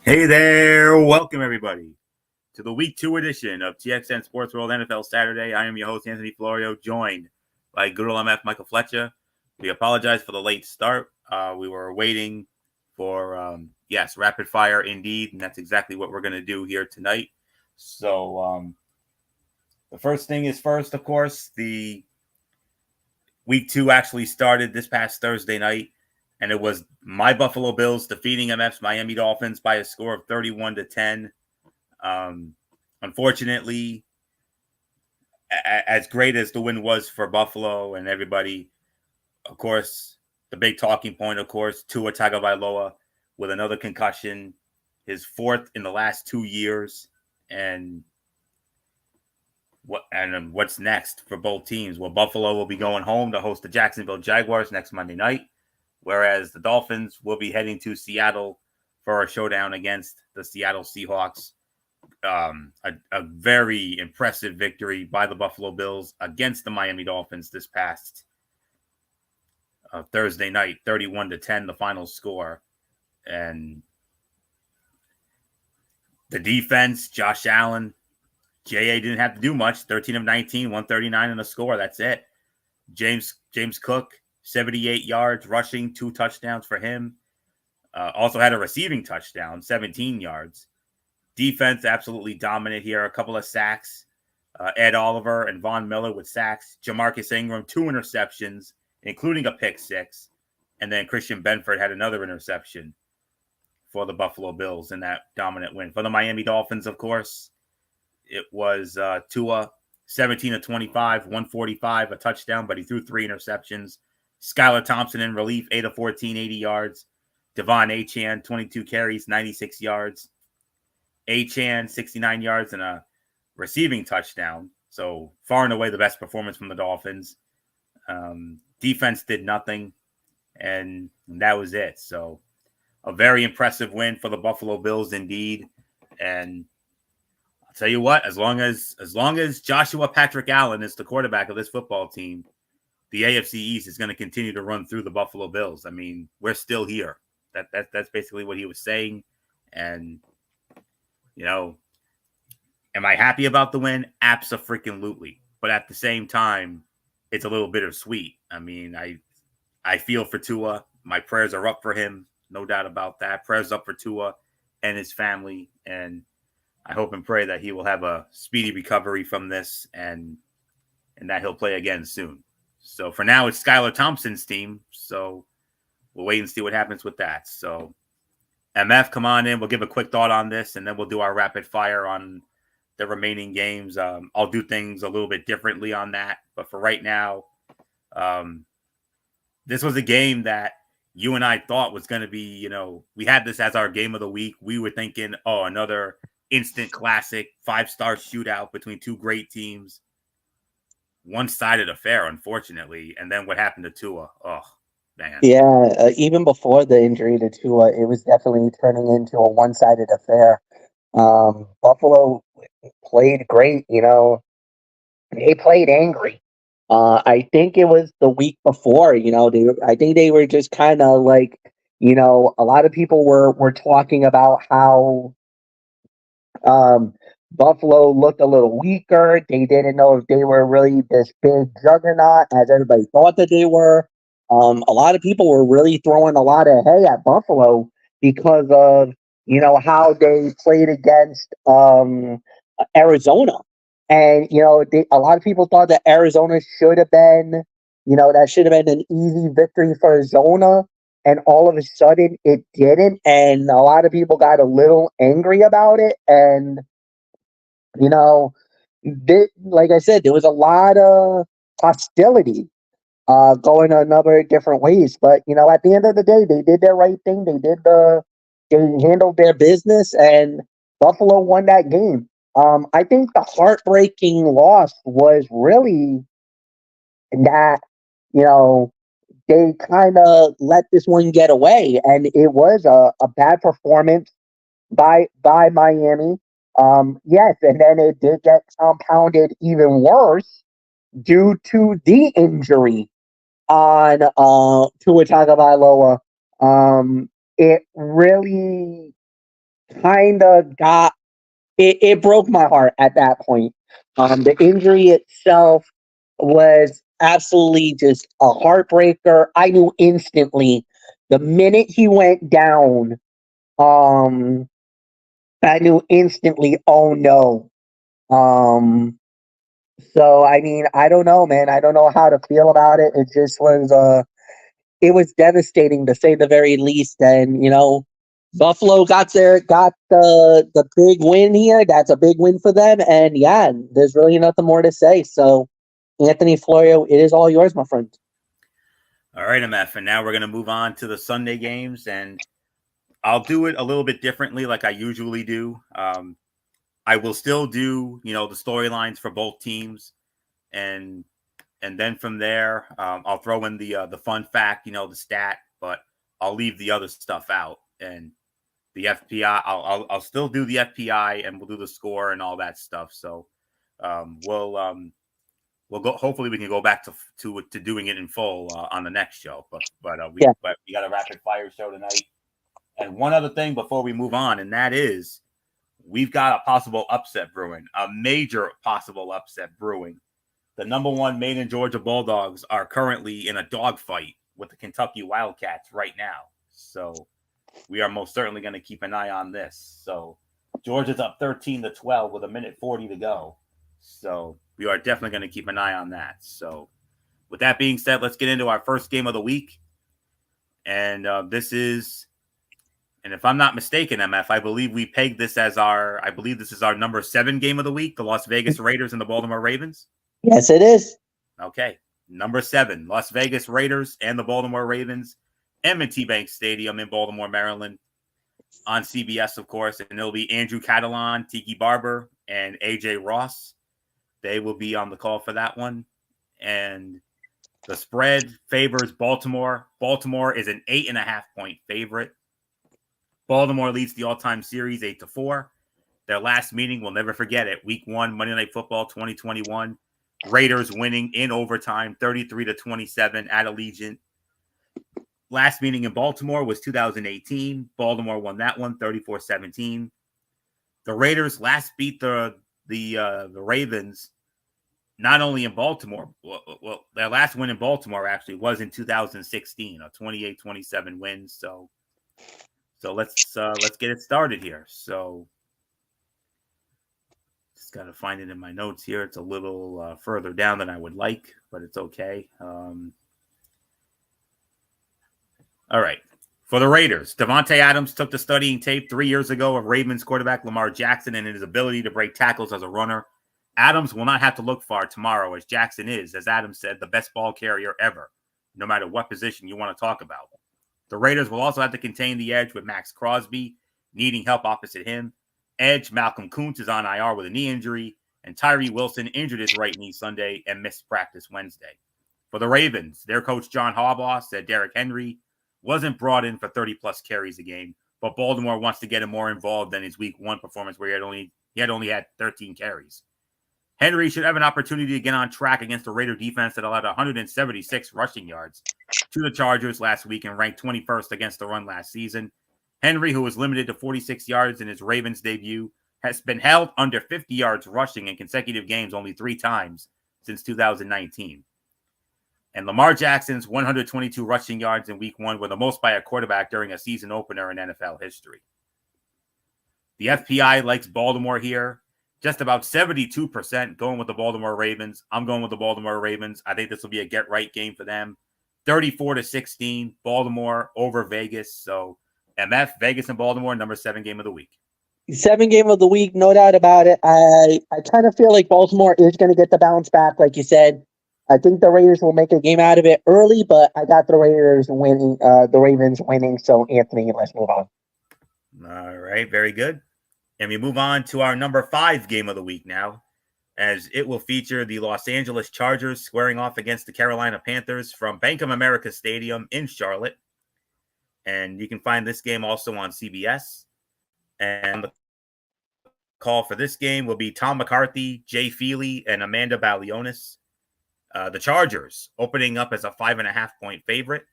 Hey there, welcome everybody to the Week 2 edition of TXN Sports World NFL Saturday. I am your host, Anthony Florio, joined by good old MF Michael Fletcher. We apologize for the late start. We were waiting for, yes, rapid fire indeed, and that's exactly what we're going to do here tonight. So, the first thing is first, of course, the Week 2 actually started this past Thursday night, and it was my Buffalo Bills defeating MF's Miami Dolphins by a score of 31-10. Um, Unfortunately, as great as the win was for Buffalo and everybody, of course, the big talking point, of course, Tua Tagovailoa with another concussion, his fourth in the last 2 years, and what's next for both teams? Well, Buffalo will be going home to host the Jacksonville Jaguars next Monday night, whereas the Dolphins will be heading to Seattle for a showdown against the Seattle Seahawks. A very impressive victory by the Buffalo Bills against the Miami Dolphins this past Thursday night, 31-10, the final score. And the defense, Josh Allen, J.A. didn't have to do much. 13 of 19, 139 in the score. That's it. James Cook, 78 yards rushing, 2 touchdowns for him. Also had a receiving touchdown, 17 yards. Defense absolutely dominant here. A couple of sacks. Ed Oliver and Von Miller with sacks. Jamarcus Ingram, 2 interceptions, including a pick six. And then Christian Benford had another interception for the Buffalo Bills in that dominant win. For the Miami Dolphins, of course, it was Tua, 17 of 25, 145, a touchdown, but he threw 3 interceptions. Skylar Thompson in relief, 8 of 14, 80 yards. Devon Achane, 22 carries, 96 yards. Achane, 69 yards and a receiving touchdown. So far and away the best performance from the Dolphins. Defense did nothing, and that was it. So a very impressive win for the Buffalo Bills indeed. And I'll tell you what, as long as Joshua Patrick Allen is the quarterback of this football team, the AFC East is going to continue to run through the Buffalo Bills. I mean, we're still here. That's basically what he was saying. And you know, am I happy about the win? Abso-freaking-lutely. But at the same time, it's a little bittersweet. I mean, I feel for Tua. My prayers are up for him. No doubt about that. Prayers up for Tua and his family. And I hope and pray that he will have a speedy recovery from this and that he'll play again soon. So for now, it's Skylar Thompson's team. So we'll wait and see what happens with that. So MF, come on in. We'll give a quick thought on this, and then we'll do our rapid fire on the remaining games. I'll do things a little bit differently on that. But for right now, this was a game that you and I thought was going to be, we had this as our game of the week. We were thinking, oh, another instant classic 5-star shootout between two great teams. One-sided affair, unfortunately. And then what happened to Tua? Oh, man. Yeah, even before the injury to Tua, it was definitely turning into a one-sided affair. Buffalo played great, they played angry. I think it was the week before, I think they were just kind of like, a lot of people were talking about how Buffalo looked a little weaker. They didn't know if they were really this big juggernaut as everybody thought that they were. A lot of people were really throwing a lot of hay at Buffalo because of how they played against Arizona, and a lot of people thought that Arizona should have been, that should have been an easy victory for Arizona, and all of a sudden it didn't, and a lot of people got a little angry about it, and you know, like I said, there was a lot of hostility going a number of different ways. But at the end of the day, they did their right thing. They handled their business, and Buffalo won that game. I think the heartbreaking loss was really that you know they kind of let this one get away, and it was a bad performance by Miami. Yes, and then it did get compounded even worse due to the injury on Tua Tagovailoa. It really kind of got it broke my heart at that point. The injury itself was absolutely just a heartbreaker. I knew instantly the minute he went down. Um, I knew instantly. Oh no. Um, so I mean, I don't know, man. I don't know how to feel about it. It was devastating to say the very least. And Buffalo got the big win here. That's a big win for them. And yeah, there's really nothing more to say. So Anthony Florio, it is all yours, my friend. All right, MF. And now we're going to move on to the Sunday games. And I'll do it a little bit differently like I usually do. I will still do, the storylines for both teams. And then from there, I'll throw in the fun fact, the stat, but I'll leave the other stuff out. And the FPI, I'll still do the FPI, and we'll do the score and all that stuff. So we'll go. Hopefully, we can go back to doing it in full on the next show. But we got a rapid fire show tonight. And one other thing before we move on, and that is we've got a possible upset brewing, a major possible upset brewing. The number one Maine and Georgia Bulldogs are currently in a dogfight with the Kentucky Wildcats right now. So we are most certainly going to keep an eye on this. So Georgia's up 13-12 with 1:40 to go. So we are definitely going to keep an eye on that. So with that being said, let's get into our first game of the week. And this is, and if I'm not mistaken, MF, I believe we pegged this as this is our number 7 game of the week, the Las Vegas Raiders and the Baltimore Ravens. Yes, it is. Okay. Number 7, Las Vegas Raiders and the Baltimore Ravens, M&T Bank Stadium in Baltimore, Maryland, on CBS, of course. And it'll be Andrew Catalan, Tiki Barber, and AJ Ross. They will be on the call for that one. And the spread favors Baltimore. Baltimore is an 8.5-point favorite. Baltimore leads the all-time series 8-4. Their last meeting, we'll never forget it. Week 1, Monday Night Football 2021. Raiders winning in overtime 33-27 at Allegiant. Last meeting in Baltimore was 2018. Baltimore won that one 34-17. The Raiders last beat the Ravens not only in Baltimore. Well, their last win in Baltimore actually was in 2016, a 28-27 win. So let's get it started here. So just got to find it in my notes here. It's a little further down than I would like, but it's okay. All right. For the Raiders, Davante Adams took to studying tape 3 years ago of Ravens quarterback Lamar Jackson and his ability to break tackles as a runner. Adams will not have to look far tomorrow, as Jackson is, as Adams said, the best ball carrier ever, no matter what position you want to talk about. The Raiders will also have to contain the edge with Max Crosby needing help opposite him. Edge Malcolm Kuntz is on IR with a knee injury, and Tyree Wilson injured his right knee Sunday and missed practice Wednesday. For the Ravens, their coach John Harbaugh said Derrick Henry wasn't brought in for 30-plus carries a game, but Baltimore wants to get him more involved than his Week 1 performance where he had only had 13 carries. Henry should have an opportunity to get on track against the Raider defense that allowed 176 rushing yards to the Chargers last week and ranked 21st against the run last season. Henry, who was limited to 46 yards in his Ravens debut, has been held under 50 yards rushing in consecutive games only 3 times since 2019. And Lamar Jackson's 122 rushing yards in Week 1 were the most by a quarterback during a season opener in NFL history. The FPI likes Baltimore here. Just about 72% going with the Baltimore Ravens. I'm going with the Baltimore Ravens. I think this will be a get-right game for them. 34-16, Baltimore over Vegas. So, MF, Vegas and Baltimore, number 7 game of the week. 7 game of the week, no doubt about it. I kind of feel like Baltimore is going to get the bounce back, like you said. I think the Raiders will make a game out of it early, but I got the Raiders winning, the Ravens winning. So, Anthony, let's move on. All right, very good. And we move on to our number 5 game of the week now, as it will feature the Los Angeles Chargers squaring off against the Carolina Panthers from Bank of America Stadium in Charlotte. And you can find this game also on CBS. And the call for this game will be Tom McCarthy, Jay Feely, and Amanda Balionis. The Chargers opening up as a 5.5-point favorite.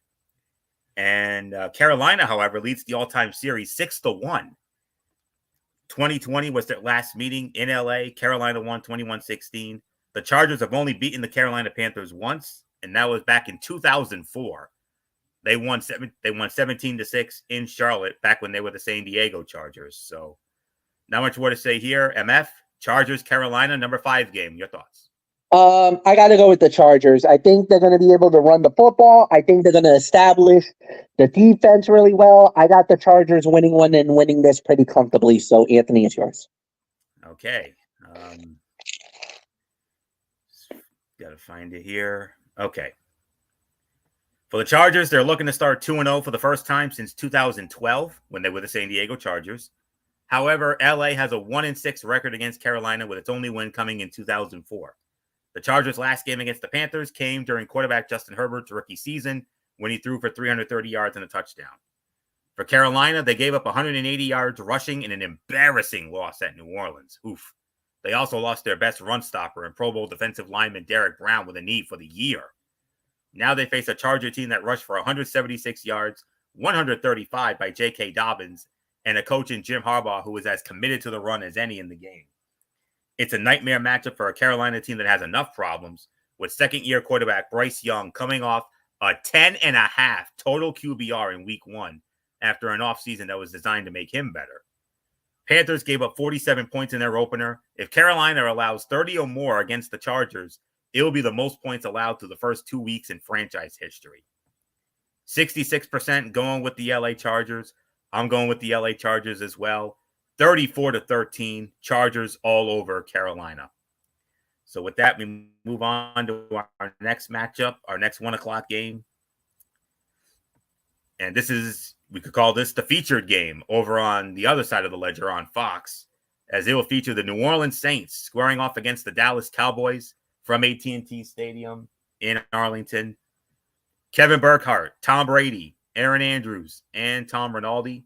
And Carolina, however, leads the all-time series 6-1. 2020 was their last meeting in LA. Carolina won 21-16. The Chargers have only beaten the Carolina Panthers once, and that was back in 2004. They won 17-6 in Charlotte back when they were the San Diego Chargers. So not much more to say here. MF, Chargers, Carolina, number 5 game. Your thoughts? I got to go with the Chargers. I think they're going to be able to run the football. I think they're going to establish the defense really well. I got the Chargers winning one and winning this pretty comfortably. So, Anthony, it's yours. Okay. Got to find it here. Okay. For the Chargers, they're looking to start 2-0 for the first time since 2012 when they were the San Diego Chargers. However, LA has a 1-6 record against Carolina with its only win coming in 2004. The Chargers' last game against the Panthers came during quarterback Justin Herbert's rookie season when he threw for 330 yards and a touchdown. For Carolina, they gave up 180 yards rushing in an embarrassing loss at New Orleans. Oof. They also lost their best run stopper and Pro Bowl defensive lineman Derek Brown with a knee for the year. Now they face a Charger team that rushed for 176 yards, 135 by J.K. Dobbins, and a coach in Jim Harbaugh who is as committed to the run as any in the game. It's a nightmare matchup for a Carolina team that has enough problems, with second-year quarterback Bryce Young coming off a 10.5 total QBR in week 1 after an offseason that was designed to make him better. Panthers gave up 47 points in their opener. If Carolina allows 30 or more against the Chargers, it will be the most points allowed through the first 2 weeks in franchise history. 66% going with the LA Chargers. I'm going with the LA Chargers as well. 34-13, Chargers all over Carolina. So with that, we move on to our next matchup, our next 1 o'clock game. And this is, we could call this the featured game over on the other side of the ledger on Fox, as it will feature the New Orleans Saints squaring off against the Dallas Cowboys from AT&T Stadium in Arlington. Kevin Burkhardt, Tom Brady, Aaron Andrews, and Tom Rinaldi.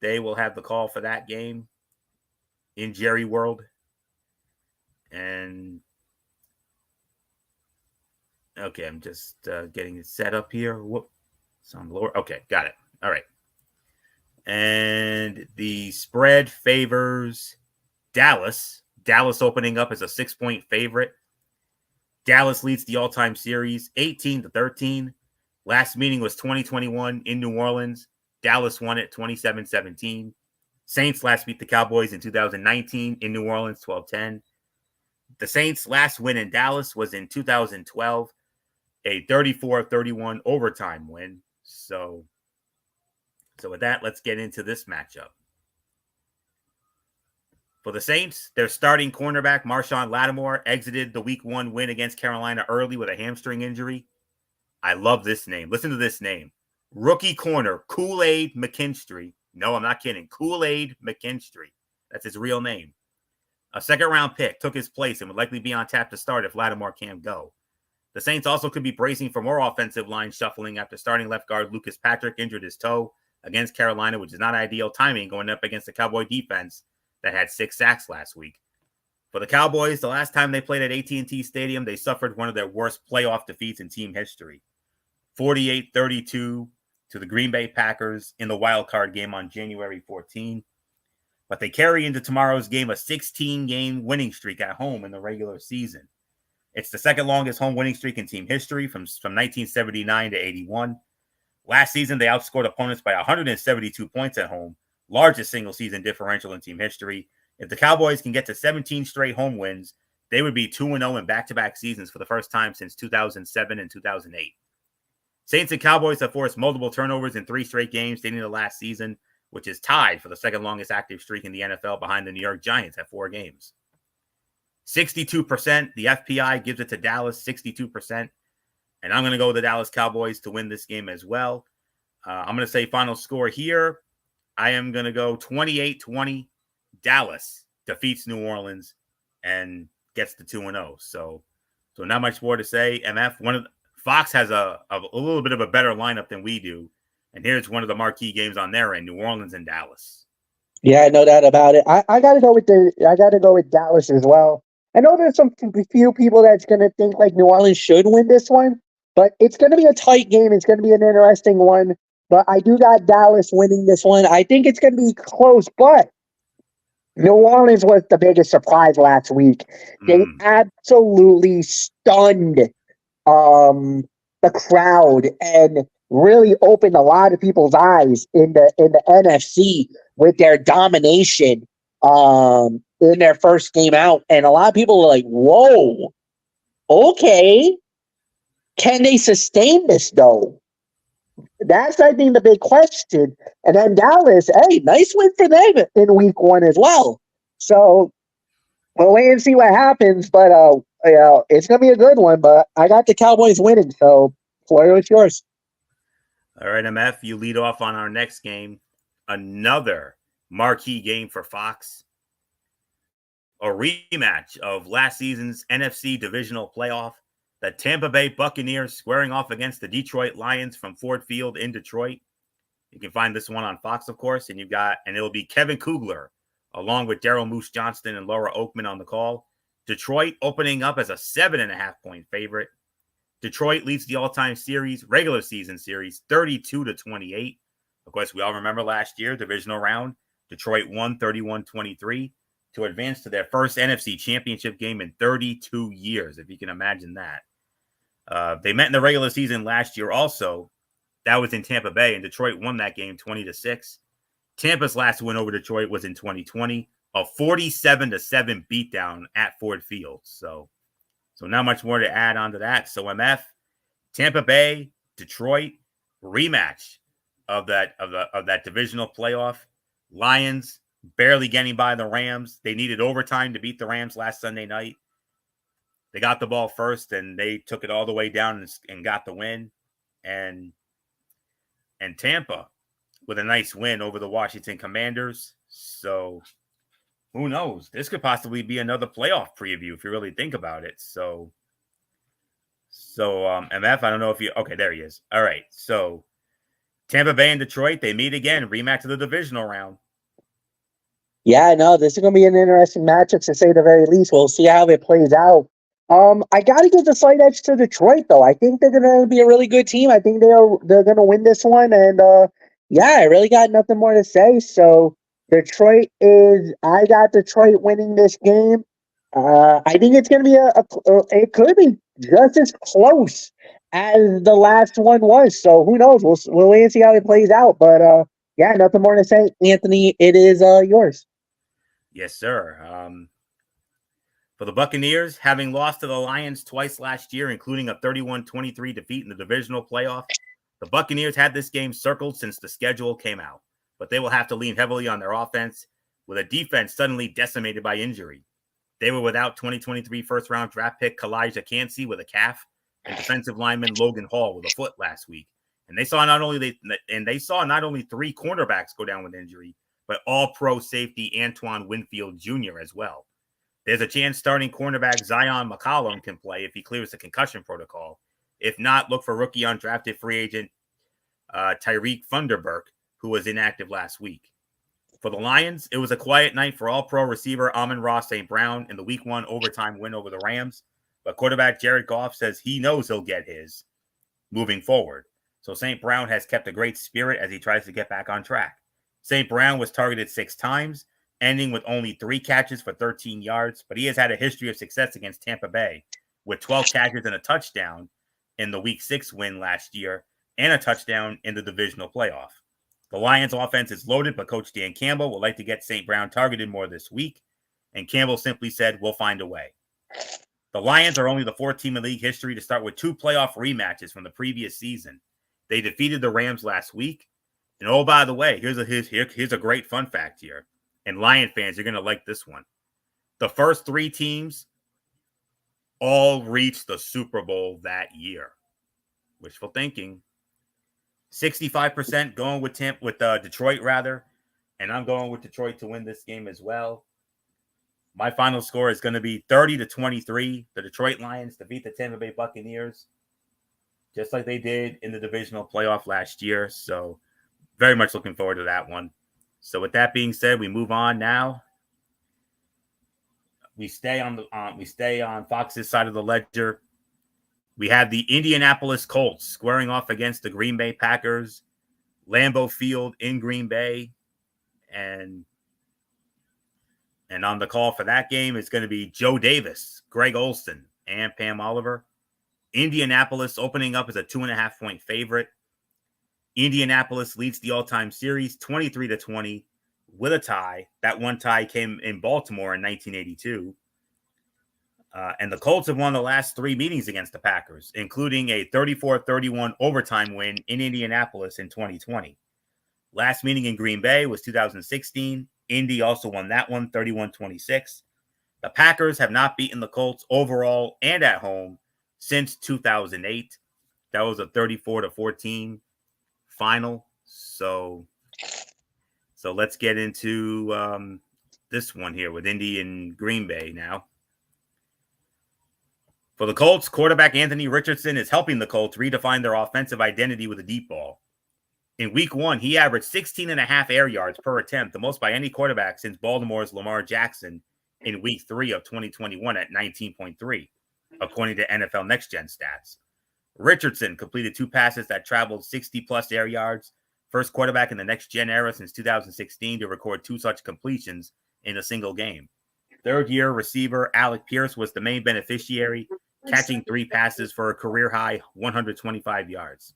They will have the call for that game in Jerry World. And okay, I'm just getting it set up here. Whoop, it's on the lower. Okay, got it. All right. And the spread favors Dallas. Dallas opening up as a 6-point favorite. Dallas leads the all-time series 18-13. Last meeting was 2021 in New Orleans. Dallas won it 27-17. Saints last beat the Cowboys in 2019 in New Orleans 12-10. The Saints' last win in Dallas was in 2012, a 34-31 overtime win. So with that, let's get into this matchup. For the Saints, their starting cornerback, Marshawn Lattimore, exited the Week 1 win against Carolina early with a hamstring injury. I love this name. Listen to this name. Rookie corner, Kool-Aid McKinstry. No, I'm not kidding. Kool-Aid McKinstry. That's his real name. A second-round pick took his place and would likely be on tap to start if Lattimore can't go. The Saints also could be bracing for more offensive line shuffling after starting left guard Lucas Patrick injured his toe against Carolina, which is not ideal timing going up against the Cowboy defense that had 6 sacks last week. For the Cowboys, the last time they played at AT&T Stadium, they suffered one of their worst playoff defeats in team history. 48-32 to the Green Bay Packers in the wild card game on January 14. But they carry into tomorrow's game a 16-game winning streak at home in the regular season. It's the second longest home winning streak in team history from 1979 to 81. Last season, they outscored opponents by 172 points at home, largest single-season differential in team history. If the Cowboys can get to 17 straight home wins, they would be 2-0 in back-to-back seasons for the first time since 2007 and 2008. Saints and Cowboys have forced multiple turnovers in 3 straight games dating to last season, which is tied for the second longest active streak in the NFL behind the New York Giants at 4 games. 62%, the FPI gives it to Dallas, 62%. And I'm going to go with the Dallas Cowboys to win this game as well. I'm going to say final score here. I am going to go 28-20. Dallas defeats New Orleans and gets the 2-0. So not much more to say. MF, Fox has a little bit of a better lineup than we do. And here's one of the marquee games on their end, New Orleans and Dallas. Yeah, no doubt about it. I gotta go with Dallas as well. I know there's some few people that's gonna think like New Orleans should win this one, but it's gonna be a tight game. It's gonna be an interesting one. But I do got Dallas winning this one. I think it's gonna be close, but New Orleans was the biggest surprise last week. They Mm. absolutely stunned the crowd and really opened a lot of people's eyes in the NFC with their domination in their first game out. And a lot of people were like, "Whoa, okay, can they sustain this though?" That's, I think, the big question. And then Dallas, hey, nice win for them in week one as well. So we'll wait and see what happens. But it's gonna be a good one. But I got the Cowboys winning, so Florida, it's yours. All right, MF, you lead off on our next game. Another marquee game for Fox. A rematch of last season's NFC divisional playoff. The Tampa Bay Buccaneers squaring off against the Detroit Lions from Ford Field in Detroit. You can find this one on Fox, of course, and it'll be Kevin Kugler along with Daryl Moose Johnston and Laura Oakman on the call. Detroit opening up as a 7.5-point favorite. Detroit leads the all-time regular season series, 32-28. Of course, we all remember last year, divisional round. Detroit won 31-23 to advance to their first NFC championship game in 32 years, if you can imagine that. They met in the regular season last year also. That was in Tampa Bay, and Detroit won that game 20-6. Tampa's last win over Detroit was in 2020, a 47-7 beatdown at Ford Field. So not much more to add on to that. So MF, Tampa Bay, Detroit rematch of that divisional playoff. Lions barely getting by the Rams. They needed overtime to beat the Rams last Sunday night. They got the ball first, and they took it all the way down and got the win. And Tampa with a nice win over the Washington Commanders. So who knows? This could possibly be another playoff preview if you really think about it. So MF, I don't know if you... Okay, there he is. All right, so Tampa Bay and Detroit, they meet again, rematch of the divisional round. Yeah, no, this is going to be an interesting matchup to say the very least. We'll see how it plays out. I got to give the slight edge to Detroit, though. I think they're going to be a really good team. I think they're going to win this one, and yeah, I really got nothing more to say. So I got Detroit winning this game. I think it's going to be it could be just as close as the last one was. So who knows? We'll wait and see how it plays out. But yeah, nothing more to say, Anthony. It is yours. Yes, sir. For the Buccaneers, having lost to the Lions twice last year, including a 31-23 defeat in the divisional playoff, the Buccaneers had this game circled since the schedule came out, but they will have to lean heavily on their offense with a defense suddenly decimated by injury. They were without 2023 first-round draft pick Kalijah Cansey with a calf and defensive lineman Logan Hall with a foot last week. And they saw not only three cornerbacks go down with injury, but all-pro safety Antoine Winfield Jr. as well. There's a chance starting cornerback Zion McCollum can play if he clears the concussion protocol. If not, look for rookie undrafted free agent Tyreek Funderburk, who was inactive last week. For the Lions, it was a quiet night for all-pro receiver Amon-Ra St. Brown in the Week 1 overtime win over the Rams. But quarterback Jared Goff says he knows he'll get his moving forward. So St. Brown has kept a great spirit as he tries to get back on track. St. Brown was targeted 6 times, ending with only 3 catches for 13 yards, but he has had a history of success against Tampa Bay with 12 catches and a touchdown in the Week 6 win last year and a touchdown in the divisional playoff. The Lions offense is loaded, but Coach Dan Campbell would like to get St. Brown targeted more this week, and Campbell simply said, "We'll find a way." The Lions are only the 4th team in league history to start with 2 playoff rematches from the previous season. They defeated the Rams last week. And oh, by the way, here's a great fun fact here. And Lion fans, you're going to like this one. The first 3 teams all reached the Super Bowl that year. Wishful thinking. 65% going with Detroit, rather. And I'm going with Detroit to win this game as well. My final score is going to be 30-23. The Detroit Lions defeat the Tampa Bay Buccaneers, just like they did in the divisional playoff last year. So very much looking forward to that one. So with that being said, we move on now. We stay on Fox's side of the ledger. We have the Indianapolis Colts squaring off against the Green Bay Packers, Lambeau Field in Green Bay, and And on the call for that game is going to be Joe Davis, Greg Olson, and Pam Oliver. Indianapolis opening up as a 2.5-point favorite. Indianapolis leads the all-time series 23-20 with a tie. That one tie came in Baltimore in 1982. And the Colts have won the last 3 meetings against the Packers, including a 34-31 overtime win in Indianapolis in 2020. Last meeting in Green Bay was 2016. Indy also won that one, 31-26. The Packers have not beaten the Colts overall and at home since 2008. That was a 34-14 final. So let's get into this one here with Indy and Green Bay now. For the Colts, quarterback Anthony Richardson is helping the Colts redefine their offensive identity with a deep ball. In week 1, he averaged 16.5 air yards per attempt, the most by any quarterback since Baltimore's Lamar Jackson in week 3 of 2021 at 19.3, according to NFL Next Gen stats. Richardson completed 2 passes that traveled 60-plus air yards, first quarterback in the Next Gen era since 2016 to record 2 such completions in a single game. Third-year receiver Alec Pierce was the main beneficiary, catching 3 passes for a career-high 125 yards.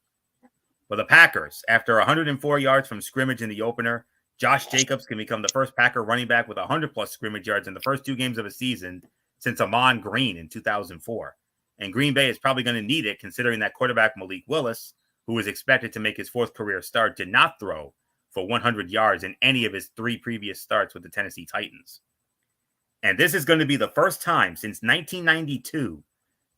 For the Packers, after 104 yards from scrimmage in the opener, Josh Jacobs can become the first Packer running back with 100-plus scrimmage yards in the first 2 games of a season since Amon Green in 2004. And Green Bay is probably going to need it, considering that quarterback Malik Willis, who is expected to make his 4th career start, did not throw for 100 yards in any of his 3 previous starts with the Tennessee Titans. And this is going to be the first time since 1992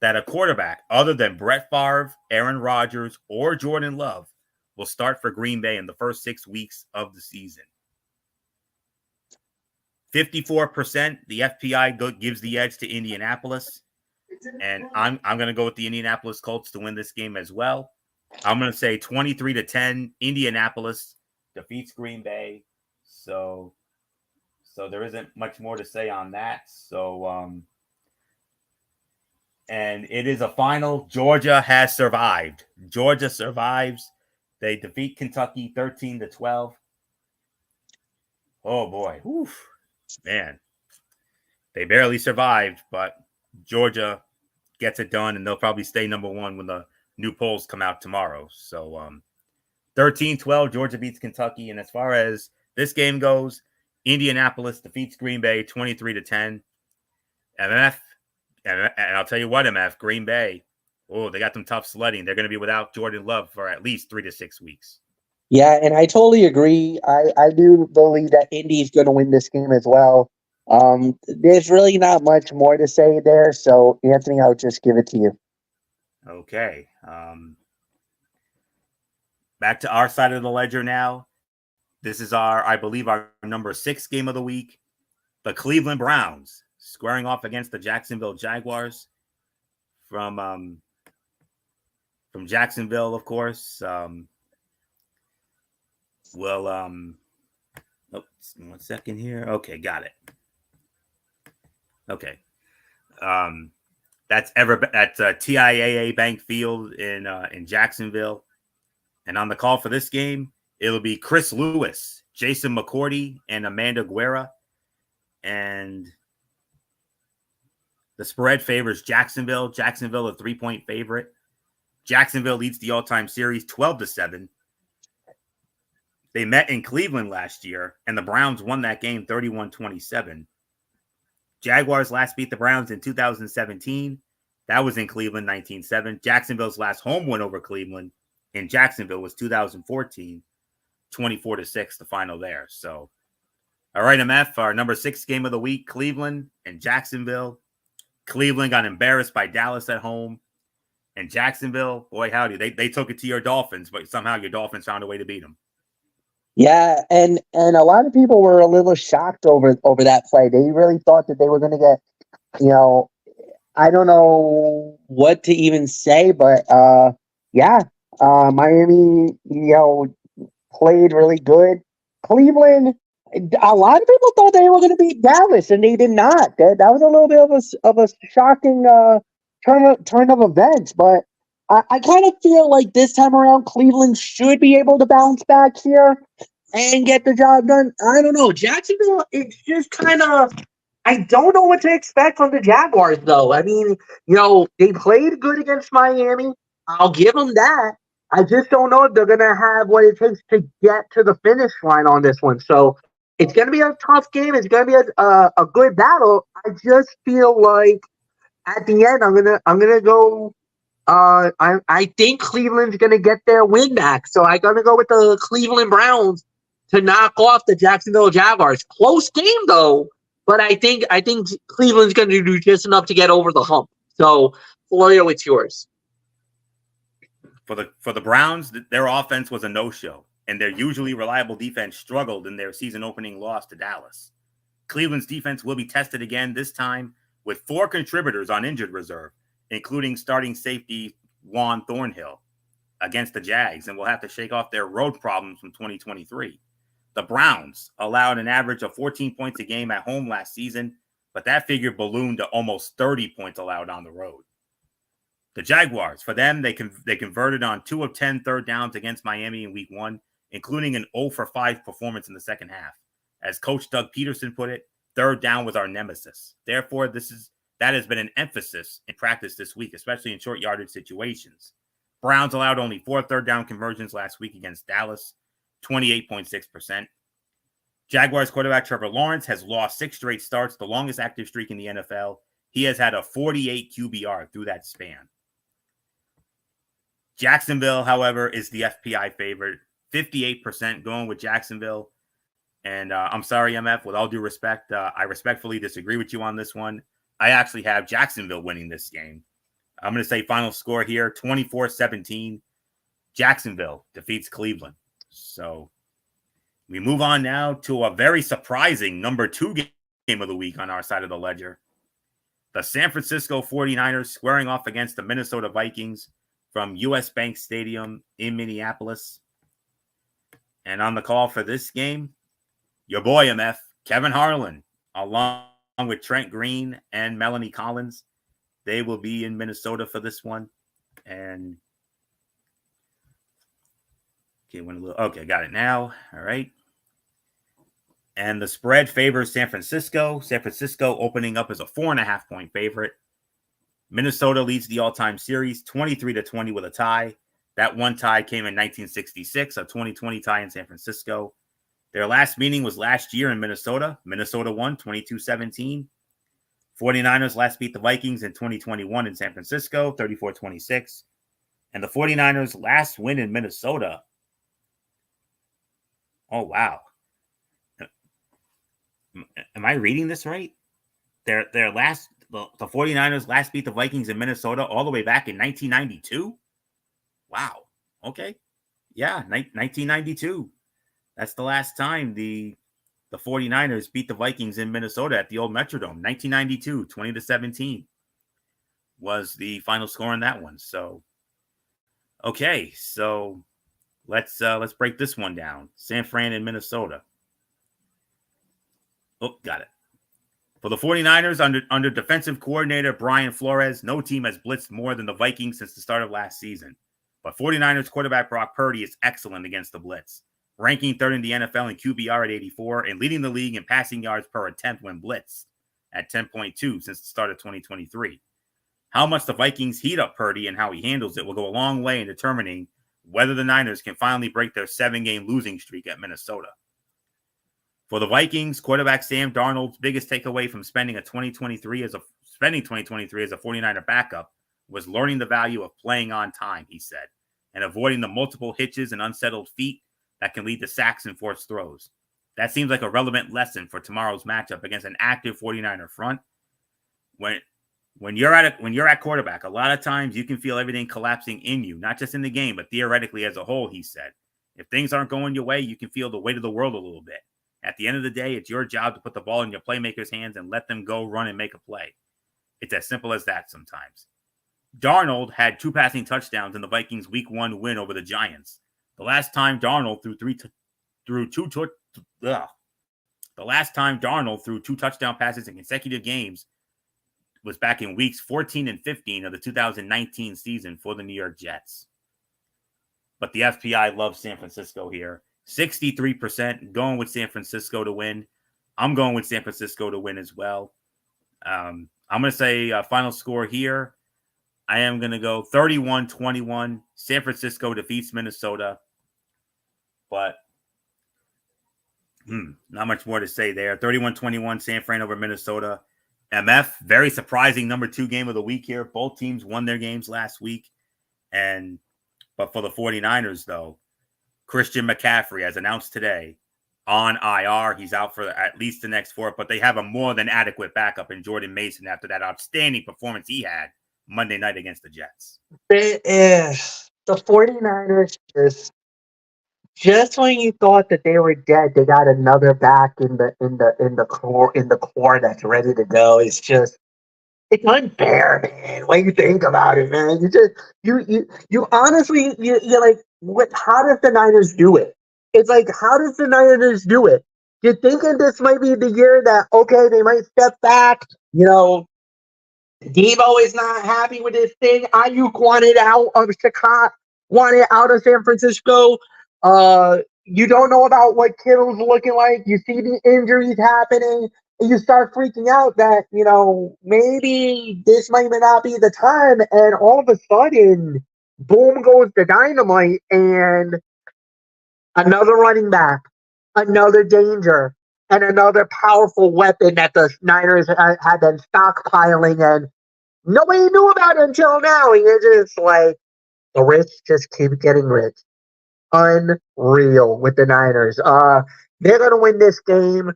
that a quarterback other than Brett Favre, Aaron Rodgers, or Jordan Love will start for Green Bay in the first 6 weeks of the season. 54%, the FPI gives the edge to Indianapolis. And I'm going to go with the Indianapolis Colts to win this game as well. I'm going to say 23-10, Indianapolis defeats Green Bay. So there isn't much more to say on that. And it is a final. Georgia has survived. Georgia survives. They defeat Kentucky 13-12. Oh boy. Oof. Man. They barely survived, but Georgia gets it done, and they'll probably stay number 1 when the new polls come out tomorrow. So 13-12, Georgia beats Kentucky. And as far as this game goes, Indianapolis defeats Green Bay 23-10. MF, and I'll tell you what, MF, Green Bay, they got some tough sledding. They're going to be without Jordan Love for at least 3 to 6 weeks. Yeah, and I totally agree. I do believe that Indy's going to win this game as well. There's really not much more to say there. So, Anthony, I'll just give it to you. Okay. Back to our side of the ledger now. This is I believe, our number 6 game of the week. The Cleveland Browns squaring off against the Jacksonville Jaguars from Jacksonville, of course. One second here. Okay, got it. Okay. That's TIAA Bank Field in Jacksonville. And on the call for this game, it'll be Chris Lewis, Jason McCourty, and Amanda Guerra. And the spread favors Jacksonville. Jacksonville, a 3-point favorite. Jacksonville leads the all-time series 12-7. They met in Cleveland last year, and the Browns won that game 31-27. Jaguars last beat the Browns in 2017. That was in Cleveland, 19-7. Jacksonville's last home win over Cleveland in Jacksonville was 2014, 24-6, the final there. So, all right, MF, our number 6 game of the week, Cleveland and Jacksonville. Cleveland got embarrassed by Dallas at home. And Jacksonville, boy, howdy, they took it to your Dolphins, but somehow your Dolphins found a way to beat them. Yeah, and a lot of people were a little shocked over that play. They really thought that they were going to get, I don't know what to even say, but Miami, played really good. Cleveland, a lot of people thought they were going to beat Dallas, and they did not. That was a little bit of a shocking turn of events, but I kind of feel like this time around Cleveland should be able to bounce back here. and get the job done. I don't know. Jacksonville, it's just kind of. I don't know what to expect from the Jaguars, though. I mean, they played good against Miami. I'll give them that. I just don't know if they're going to have what it takes to get to the finish line on this one. So it's going to be a tough game. It's going to be a good battle. I just feel like at the end, I'm gonna go. I think Cleveland's gonna get their win back, so I'm gonna go with the Cleveland Browns to knock off the Jacksonville Jaguars. Close game though, but I think Cleveland's gonna do just enough to get over the hump. So, Florio, it's yours. For the Browns, their offense was a no-show, and their usually reliable defense struggled in their season-opening loss to Dallas. Cleveland's defense will be tested again, this time with 4 contributors on injured reserve, including starting safety Juan Thornhill against the Jags, and will have to shake off their road problems from 2023. The Browns allowed an average of 14 points a game at home last season, but that figure ballooned to almost 30 points allowed on the road. The Jaguars, for them, they converted on 2 of 10 third downs against Miami in week 1, including an 0 for 5 performance in the second half. As Coach Doug Peterson put it, third down was our nemesis. Therefore, that has been an emphasis in practice this week, especially in short yardage situations. Browns allowed only 4 third down conversions last week against Dallas, 28.6%. Jaguars quarterback Trevor Lawrence has lost 6 straight starts, the longest active streak in the NFL. He has had a 48 QBR through that span. Jacksonville, however, is the FPI favorite, 58% going with Jacksonville. And I'm sorry, MF, with all due respect, I respectfully disagree with you on this one. I actually have Jacksonville winning this game. I'm going to say final score here, 24-17. Jacksonville defeats Cleveland. So we move on now to a very surprising number 2 game of the week on our side of the ledger. The San Francisco 49ers squaring off against the Minnesota Vikings from US Bank Stadium in Minneapolis. And on the call for this game, your boy, MF, Kevin Harlan, along with Trent Green and Melanie Collins. They will be in Minnesota for this one. And okay, got it now. All right. And the spread favors San Francisco. San Francisco opening up as a 4.5-point favorite. Minnesota leads the all-time series 23-20 with a tie. That one tie came in 1966, a 2020 tie in San Francisco. Their last meeting was last year in Minnesota. Minnesota won 22-17. 49ers last beat the Vikings in 2021 in San Francisco, 34-26. And the 49ers last win in Minnesota. Oh, wow. Am I reading this right? The 49ers last beat the Vikings in Minnesota all the way back in 1992? Wow. Okay. Yeah, 1992. That's the last time the 49ers beat the Vikings in Minnesota at the old Metrodome. 1992, 20-17 was the final score in that one. So, okay. So let's break this one down. San Fran and Minnesota. Oh, got it. For the 49ers, under defensive coordinator Brian Flores, no team has blitzed more than the Vikings since the start of last season. But 49ers quarterback Brock Purdy is excellent against the blitz, ranking third in the NFL in QBR at 84 and leading the league in passing yards per attempt when blitzed at 10.2 since the start of 2023. How much the Vikings heat up Purdy and how he handles it will go a long way in determining whether the Niners can finally break their 7-game losing streak at Minnesota. For the Vikings, quarterback Sam Darnold's biggest takeaway from spending 2023 as a 49er backup was learning the value of playing on time, he said, and avoiding the multiple hitches and unsettled feet that can lead to sacks and forced throws. That seems like a relevant lesson for tomorrow's matchup against an active 49er front. When you're at quarterback, a lot of times you can feel everything collapsing in you, not just in the game, but theoretically as a whole, he said. If things aren't going your way, you can feel the weight of the world a little bit. At the end of the day, it's your job to put the ball in your playmakers' hands and let them go run and make a play. It's as simple as that sometimes. Darnold had 2 passing touchdowns in the Vikings' Week 1 win over the Giants. The last time Darnold threw 2 touchdown passes in consecutive games was back in weeks 14 and 15 of the 2019 season for the New York Jets. But the FPI loves San Francisco here. 63% going with San Francisco to win. I'm going with San Francisco to win as well. I'm going to say final score here. I am going to go 31-21. San Francisco defeats Minnesota. But not much more to say there. 31-21, San Fran over Minnesota. MF, very surprising number 2 game of the week here. Both teams won their games last week. But for the 49ers, though, Christian McCaffrey, as announced today, on IR. He's out for at least the next 4, but they have a more than adequate backup in Jordan Mason after that outstanding performance he had Monday night against the Jets. It is. The 49ers just when you thought that they were dead, they got another back in the core that's ready to go. It's unfair, man. When you think about it, man, you honestly you're like, what? How does the Niners do it? It's like, how does the Niners do it? You're thinking this might be the year that, okay, they might step back. Debo is not happy with this thing. Ayuk wanted out of Chicago, wanted out of San Francisco. You don't know about what Kittle's looking like. You see the injuries happening, and you start freaking out that, maybe this might not be the time. And all of a sudden, boom goes the dynamite, and another running back, another danger, and another powerful weapon that the Niners had been stockpiling, and nobody knew about it until now. And you're just like, the rich just keep getting rich. Unreal with the Niners. They're gonna win this game.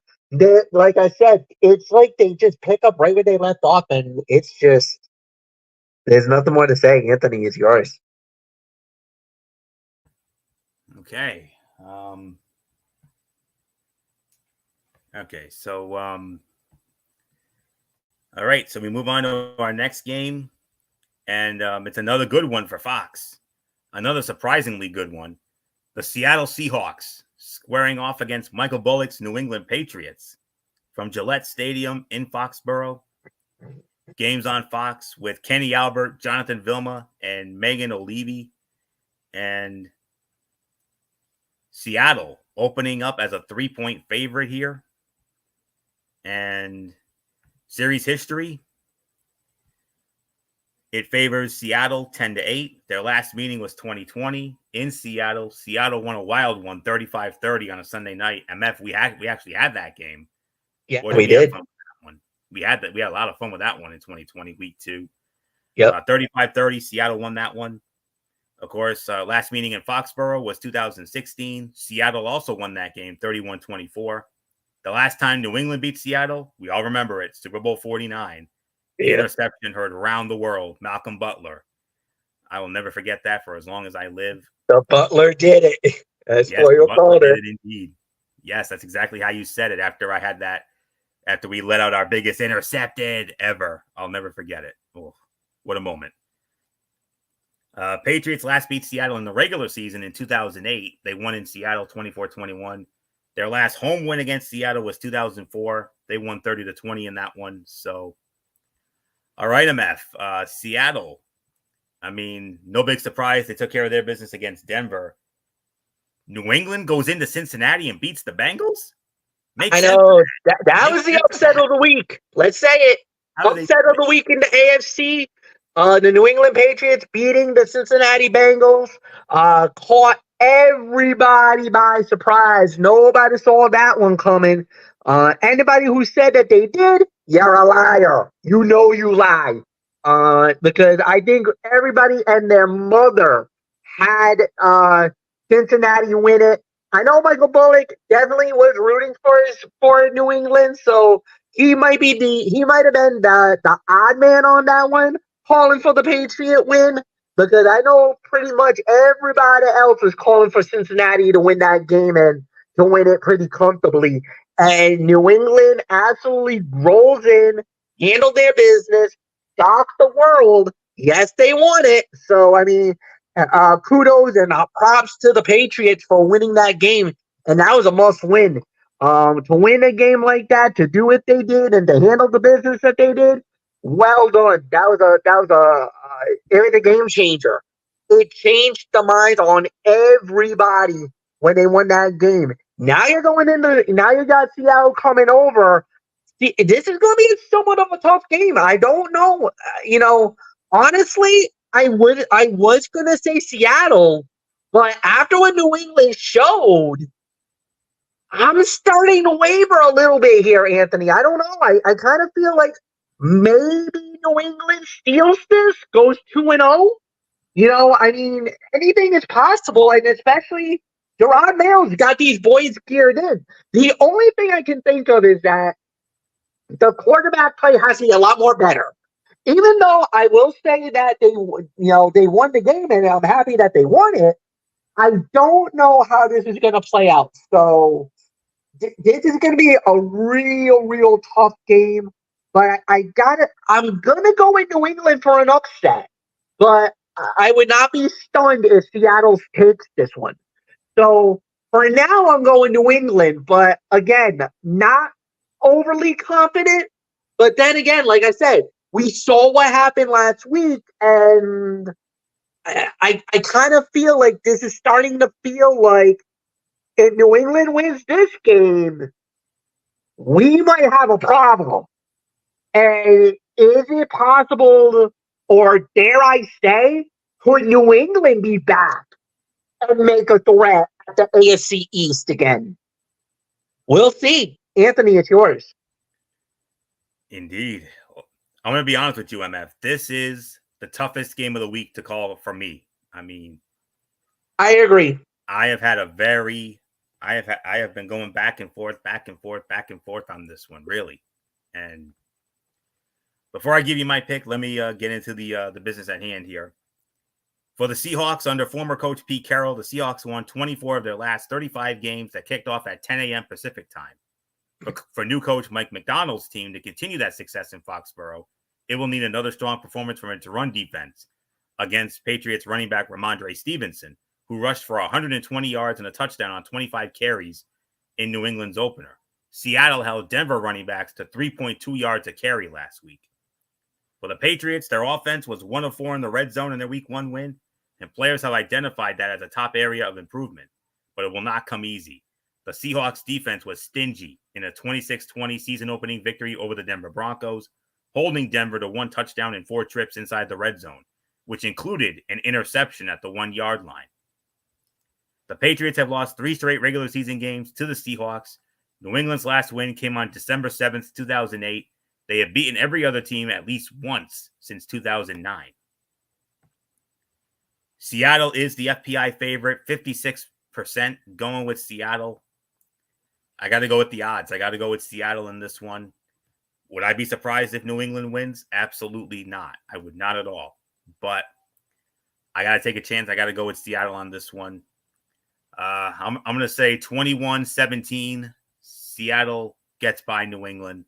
Like I said, it's like they just pick up right where they left off, and it's just, there's nothing more to say. Anthony, it's yours. Okay. So all right, so we move on to our next game, and it's another good one for Fox. Another surprisingly good one. The Seattle Seahawks squaring off against Michael Bullock's New England Patriots from Gillette Stadium in Foxborough. Games on Fox with Kenny Albert, Jonathan Vilma, and Megan O'Leary. And Seattle opening up as a 3-point favorite here. And series history, it favors Seattle 10-8. Their last meeting was 2020 in Seattle. Seattle won a wild one, 35-30 on a Sunday night. MF, we actually had that game. Yeah, we did. We had that. We had a lot of fun with that one in 2020, week 2. Yep. 35-30. Seattle won that one. Of course, last meeting in Foxborough was 2016. Seattle also won that game, 31-24. The last time New England beat Seattle, we all remember it, Super Bowl 49. The interception heard around the world, Malcolm Butler. I will never forget that for as long as I live. The Butler did it. That's yes, Royal Butler did it indeed. Yes, that's exactly how you said it after I had that, after we let out our biggest intercepted ever. I'll never forget it. Oh, what a moment. Patriots last beat Seattle in the regular season in 2008. They won in Seattle 24-21. Their last home win against Seattle was 2004. They won 30-20 in that one. So, all right, MF. Seattle. I mean, no big surprise. They took care of their business against Denver. New England goes into Cincinnati and beats the Bengals? I know. That was the upset of the week. Let's say it. Upset of the week in the AFC. The New England Patriots beating the Cincinnati Bengals. Caught everybody by surprise. Nobody saw that one coming. Anybody who said that they did, you're a liar. You know you lie. Because I think everybody and their mother had Cincinnati win it. I know Michael Bullock definitely was rooting for New England, so he might have been the odd man on that one, calling for the Patriot win, because I know pretty much everybody else was calling for Cincinnati to win that game and to win it pretty comfortably. And New England absolutely rolls in, handled their business, shocked the world. Yes, they won it. So, I mean, kudos and props to the Patriots for winning that game. And that was a must win. To win a game like that, to do what they did, and to handle the business that they did, well done. It was a game changer. It changed the minds on everybody when they won that game. Now you got Seattle coming over. See, this is going to be somewhat of a tough game. I don't know. Honestly, I was going to say Seattle, but after what New England showed, I'm starting to waver a little bit here, Anthony. I don't know. I kind of feel like maybe New England steals this, goes 2-0. I mean, anything is possible, and especially Gerard Mayo's got these boys geared in. The only thing I can think of is that the quarterback play has to be a lot more better. Even though I will say that they won the game, and I'm happy that they won it, I don't know how this is going to play out. So this is going to be a real tough game. But I'm going to go with New England for an upset. But I would not be stunned if Seattle takes this one. So for now, I'm going New England. But again, not overly confident. But then again, like I said, we saw what happened last week. And I kind of feel like this is starting to feel like if New England wins this game, we might have a problem. And is it possible, or dare I say, could New England be back and make a threat at the AFC East again? We'll see. Anthony, it's yours. Indeed. I'm going to be honest with you, MF. This is the toughest game of the week to call for me. I mean, I agree. I have been going back and forth on this one, really. And before I give you my pick, let me get into the business at hand here. For the Seahawks, under former coach Pete Carroll, the Seahawks won 24 of their last 35 games that kicked off at 10 a.m. Pacific time. For new coach Mike McDonald's team to continue that success in Foxborough, it will need another strong performance from its run defense against Patriots running back Ramondre Stevenson, who rushed for 120 yards and a touchdown on 25 carries in New England's opener. Seattle held Denver running backs to 3.2 yards a carry last week. For the Patriots, their offense was 1 of 4 in the red zone in their Week 1 win, and players have identified that as a top area of improvement, but it will not come easy. The Seahawks defense was stingy in a 26-20 season-opening victory over the Denver Broncos, holding Denver to 1 touchdown and 4 trips inside the red zone, which included an interception at the 1-yard line. The Patriots have lost 3 straight regular season games to the Seahawks. New England's last win came on December 7th, 2008. They have beaten every other team at least once since 2009. Seattle is the FPI favorite, 56% going with Seattle. I got to go with the odds. I got to go with Seattle in this one. Would I be surprised if New England wins? Absolutely not. I would not at all. But I got to take a chance. I got to go with Seattle on this one. I'm going to say 21-17. Seattle gets by New England.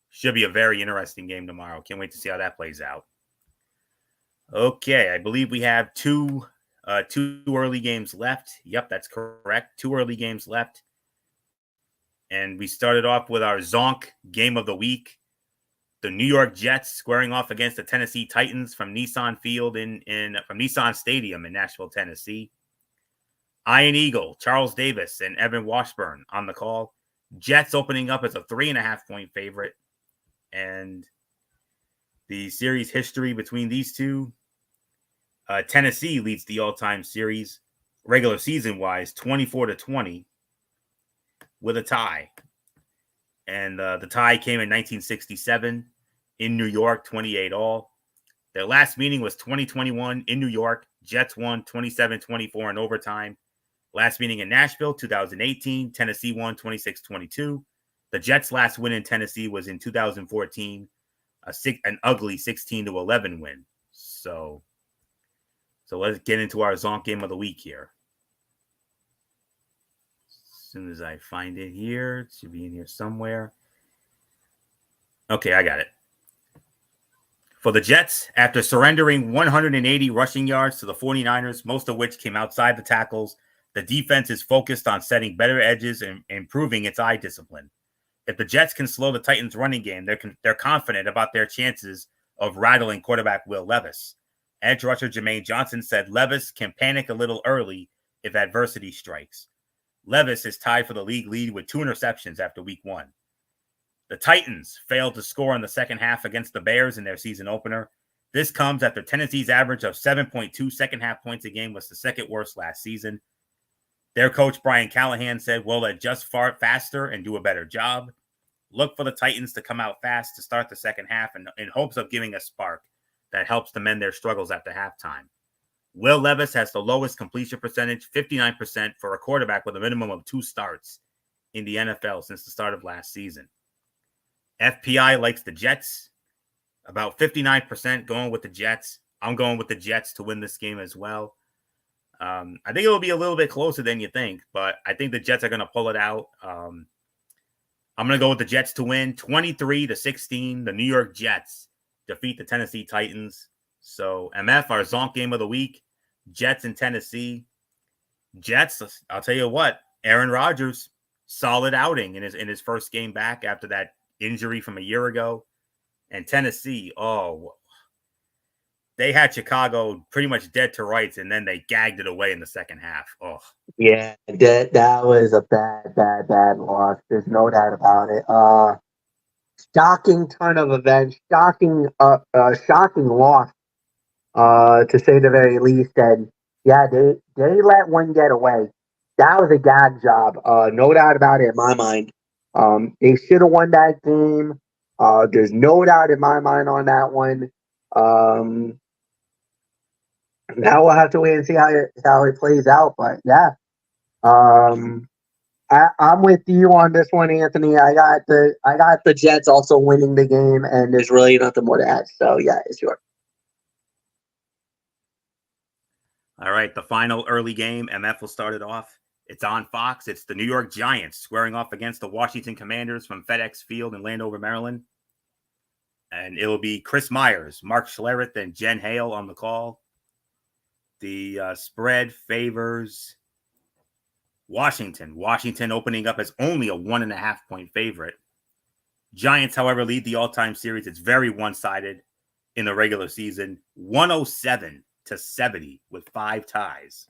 Should be a very interesting game tomorrow. Can't wait to see how that plays out. Okay, I believe we have two early games left. Yep, that's correct. 2 early games left. And we started off with our Zonk game of the week. The New York Jets squaring off against the Tennessee Titans from Nissan Field from Nissan Stadium in Nashville, Tennessee. Iron Eagle, Charles Davis, and Evan Washburn on the call. Jets opening up as a 3.5-point favorite. And the series history between these two, Tennessee leads the all-time series, regular season-wise, 24-20, with a tie. And the tie came in 1967 in New York, 28-all. Their last meeting was 2021 in New York. Jets won 27-24 in overtime. Last meeting in Nashville, 2018. Tennessee won 26-22. The Jets' last win in Tennessee was in 2014, an ugly 16-11 win. So let's get into our Zonk game of the week here. As soon as I find it here, it should be in here somewhere. Okay, I got it. For the Jets, after surrendering 180 rushing yards to the 49ers, most of which came outside the tackles, the defense is focused on setting better edges and improving its eye discipline. If the Jets can slow the Titans' running game, they're confident about their chances of rattling quarterback Will Levis. Edge rusher Jermaine Johnson said Levis can panic a little early if adversity strikes. Levis is tied for the league lead with 2 interceptions after week 1. The Titans failed to score in the second half against the Bears in their season opener. This comes after Tennessee's average of 7.2 second half points a game was the second worst last season. Their coach, Brian Callahan, said, we'll adjust faster and do a better job. Look for the Titans to come out fast to start the second half in hopes of giving a spark that helps to mend their struggles after halftime. Will Levis has the lowest completion percentage, 59%, for a quarterback with a minimum of 2 starts in the NFL since the start of last season. FPI likes the Jets, about 59% going with the Jets. I'm going with the Jets to win this game as well. I think it will be a little bit closer than you think, but I think the Jets are going to pull it out. I'm going to go with the Jets to win 23-16. The New York Jets defeat the Tennessee Titans. So MF, our Zonk game of the week, Jets in Tennessee. Jets, I'll tell you what, Aaron Rodgers, solid outing in his first game back after that injury from a year ago. And Tennessee, they had Chicago pretty much dead to rights, and then they gagged it away in the second half. Oh, yeah, that was a bad loss. There's no doubt about it. Shocking turn of events, shocking loss, to say the very least. And yeah, they let one get away. That was a gag job, no doubt about it in my mind. They should have won that game. There's no doubt in my mind on that one. Now we'll have to wait and see how it plays out. But yeah, I'm with you on this one, Anthony. I got the Jets also winning the game, and there's really nothing more to add. So yeah, it's yours. All right, the final early game, MF will start it off. It's on Fox. It's the New York Giants squaring off against the Washington Commanders from FedEx Field in Landover, Maryland. And it'll be Chris Myers, Mark Schlereth, and Jen Hale on the call. The spread favors Washington. Washington opening up as only a 1.5-point favorite. Giants, however, lead the all-time series. It's very one-sided in the regular season. 107-70 with 5 ties.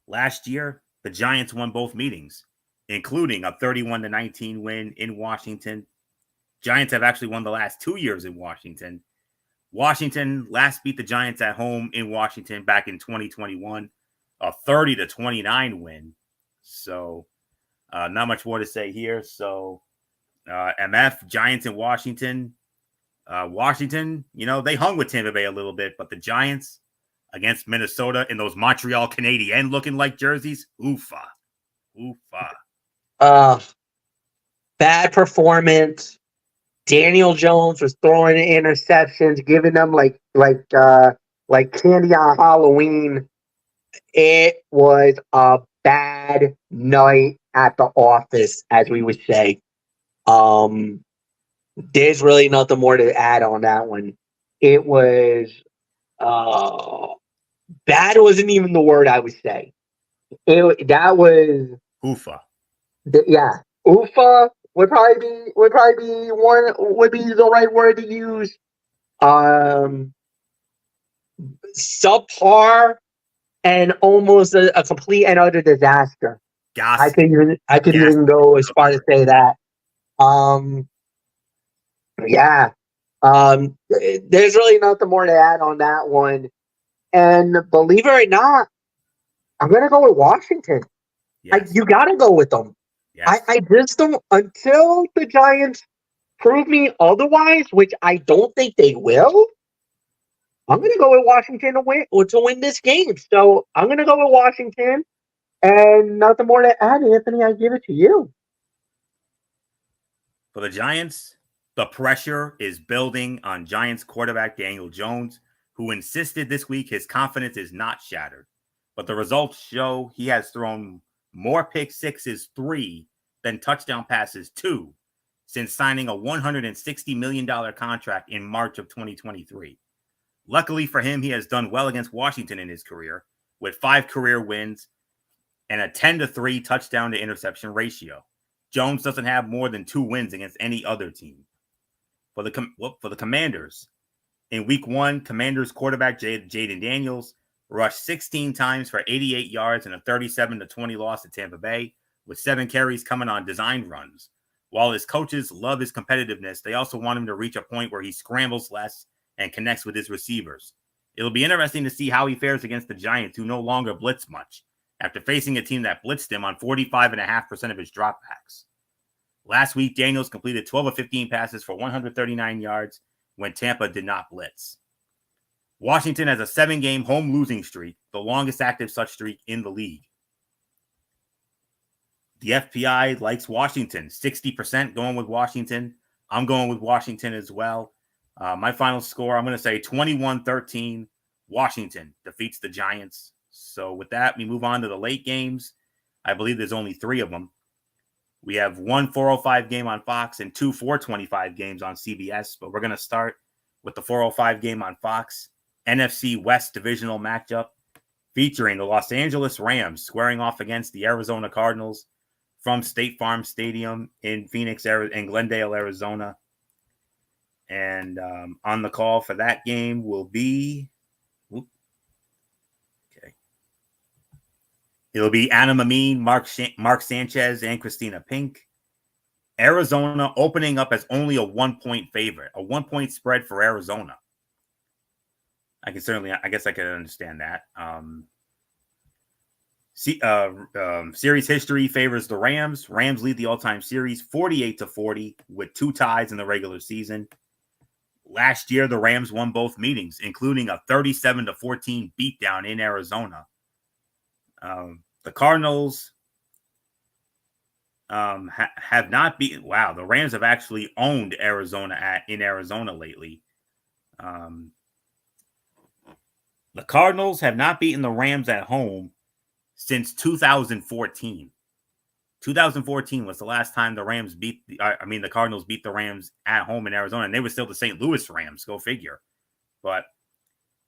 Last year, the Giants won both meetings, including a 31-19 win in Washington. Giants have actually won the last 2 years in Washington. Washington last beat the Giants at home in Washington back in 2021, a 30-29 win. So not much more to say here. So MF, Giants in Washington. Washington, they hung with Tampa Bay a little bit, but the Giants against Minnesota in those Montreal Canadiens looking like jerseys, oofa. Bad performance. Daniel Jones was throwing interceptions, giving them like candy on Halloween. It was a bad night at the office, as we would say. There's really nothing more to add on that one. It was bad wasn't even the word I would say. That was oofa. Yeah, oofa would probably be the right word to use. Subpar and almost a complete and utter disaster. I could even go as far to say that. Yeah. There's really nothing more to add on that one. And believe it or not, I'm gonna go with Washington. Yes. You gotta go with them. Yes. I just don't, until the Giants prove me otherwise, which I don't think they will. I'm gonna go with Washington to win this game. So I'm gonna go with Washington, and nothing more to add, Anthony. I give it to you. For the Giants, the pressure is building on Giants quarterback Daniel Jones, who insisted this week his confidence is not shattered. But the results show he has thrown more pick sixes 3 than touchdown passes 2 since signing a $160 million contract in March of 2023. Luckily for him, he has done well against Washington in his career with 5 career wins and a 10-3 touchdown to interception ratio. Jones doesn't have more than 2 wins against any other team. For the Commanders, in week 1, Commanders quarterback Jaden Daniels rushed 16 times for 88 yards in a 37-20 loss to Tampa Bay, with 7 carries coming on designed runs. While his coaches love his competitiveness, they also want him to reach a point where he scrambles less and connects with his receivers. It'll be interesting to see how he fares against the Giants, who no longer blitz much, after facing a team that blitzed him on 45.5% of his dropbacks. Last week, Daniels completed 12 of 15 passes for 139 yards when Tampa did not blitz. Washington has a 7-game home losing streak, the longest active such streak in the league. The FPI likes Washington, 60% going with Washington. I'm going with Washington as well. My final score, I'm going to say 21-13. Washington defeats the Giants. So with that, we move on to the late games. I believe there's only 3 of them. We have one 4:05 game on Fox and 2 4:25 games on CBS, but we're going to start with the 4:05 game on Fox. NFC West divisional matchup featuring the Los Angeles Rams squaring off against the Arizona Cardinals from State Farm Stadium in Glendale, Arizona. And on the call for that game will be, it'll be Anna Mamine, Mark Sanchez, and Christina Pink. Arizona opening up as only a 1-point favorite, a 1-point spread for Arizona. I guess I can understand that. Series history favors the Rams. Rams lead the all-time series 48-40 with 2 ties in the regular season. Last year, the Rams won both meetings, including a 37-14 beatdown in Arizona. The Cardinals have not beaten. Wow, the Rams have actually owned Arizona in Arizona lately. The Cardinals have not beaten the Rams at home since 2014. 2014 was the last time the Cardinals beat the Rams at home in Arizona, and they were still the St. Louis Rams. Go figure. But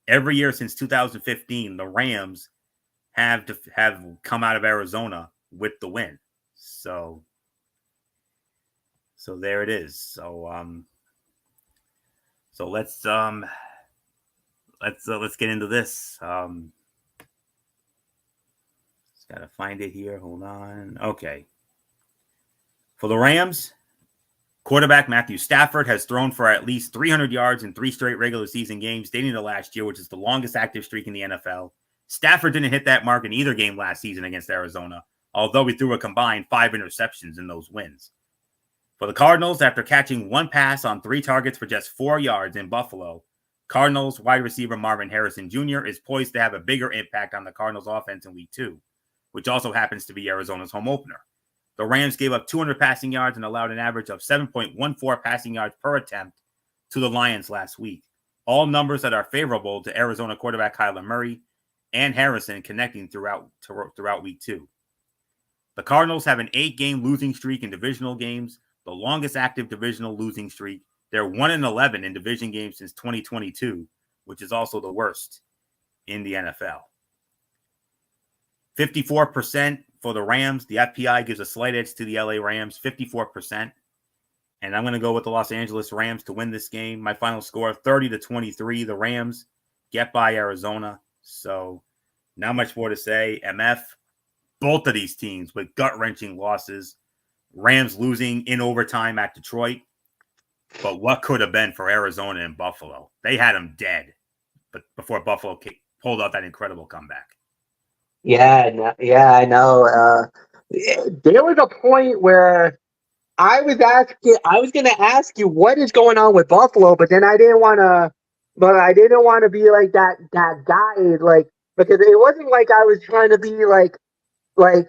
every year since 2015, the Rams have come out of Arizona with the win. So there it is. So let's get into this. Just gotta find it here. Hold on. Okay. For the Rams, quarterback Matthew Stafford has thrown for at least 300 yards in 3 straight regular season games dating to last year, which is the longest active streak in the NFL. Stafford didn't hit that mark in either game last season against Arizona, although he threw a combined 5 interceptions in those wins. For the Cardinals, after catching 1 pass on 3 targets for just 4 yards in Buffalo, Cardinals wide receiver Marvin Harrison Jr. is poised to have a bigger impact on the Cardinals offense in week 2, which also happens to be Arizona's home opener. The Rams gave up 200 passing yards and allowed an average of 7.14 passing yards per attempt to the Lions last week. All numbers that are favorable to Arizona quarterback Kyler Murray and Harrison connecting throughout week 2. The Cardinals have an 8-game losing streak in divisional games, the longest active divisional losing streak. They're 1-11 in division games since 2022, which is also the worst in the NFL. 54% for the Rams. The FPI gives a slight edge to the LA Rams, 54%. And I'm going to go with the Los Angeles Rams to win this game. My final score, 30-23. The Rams get by Arizona. So not much more to say. MF, both of these teams with gut-wrenching losses. Rams losing in overtime at Detroit. But what could have been for Arizona and Buffalo? They had them dead, but before Buffalo pulled out that incredible comeback. Yeah, I know. There was a point where I was going to ask you what is going on with Buffalo, but then I didn't want to be like that guy, like, because it wasn't like I was trying to be like, what's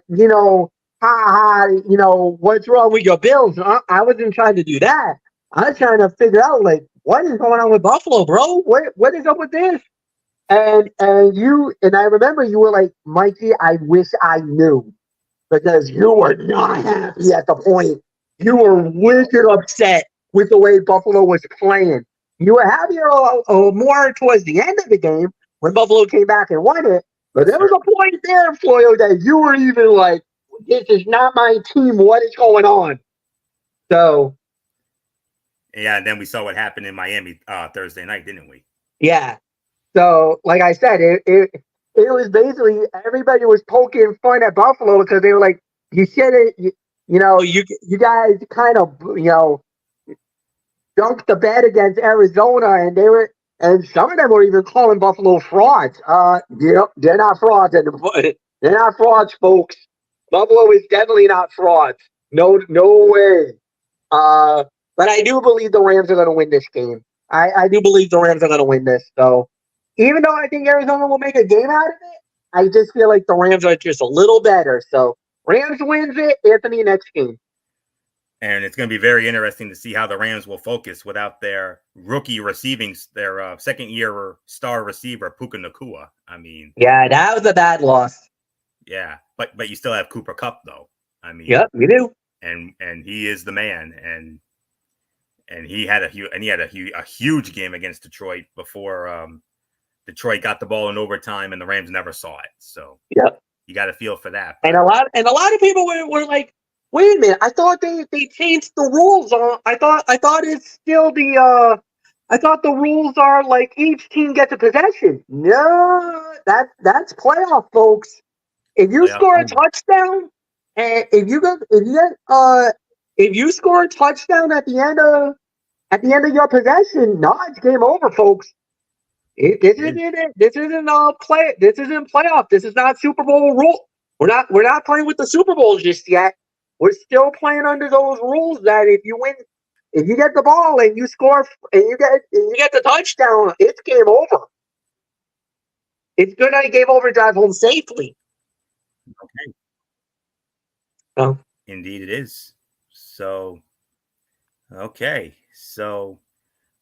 wrong with your Bills? I wasn't trying to do that. I was trying to figure out, like, what is going on with Buffalo, bro? What is up with this? And I remember you were like, Mikey, I wish I knew, because you were not happy at the point. You were wicked upset with the way Buffalo was playing. You were happier more towards the end of the game when Buffalo came back and won it. But there was a point there, Floyo, that you were even like, this is not my team. What is going on? So. Yeah, and then we saw what happened in Miami Thursday night, didn't we? Yeah. So, like I said, it it was basically everybody was poking fun at Buffalo because they were like, you should have, you guys kind of, dunked the bed against Arizona, and some of them were even calling Buffalo frauds. They're not frauds, they're not frauds, folks. Buffalo is definitely not frauds. No, no way. But I do believe the Rams are going to win this game. I do believe the Rams are going to win this. So even though I think Arizona will make a game out of it, I just feel like the Rams are just a little better. So Rams wins it. Anthony, next game. And it's going to be very interesting to see how the Rams will focus without their rookie their second-year star receiver, Puka Nacua. I mean, yeah, that was a bad loss. Yeah, but you still have Cooper Kupp, though. I mean, yep, you do. And he is the man, and he had a huge game against Detroit before Detroit got the ball in overtime, and the Rams never saw it. So yep, you got to feel for that. But, and a lot of people were like, wait a minute, I thought they changed the rules on. I thought it's still I thought the rules are like each team gets a possession. No, that's playoff, folks. If you score a touchdown, and if you score a touchdown at the end of your possession, no, it's game over, folks. This isn't playoff. This is not Super Bowl rule. We're not playing with the Super Bowl just yet. We're still playing under those rules that if you get the ball and you score and you get the touchdown, it's game over. It's good that he gave over, drive home safely. Okay. Oh. Indeed, it is. So, okay. So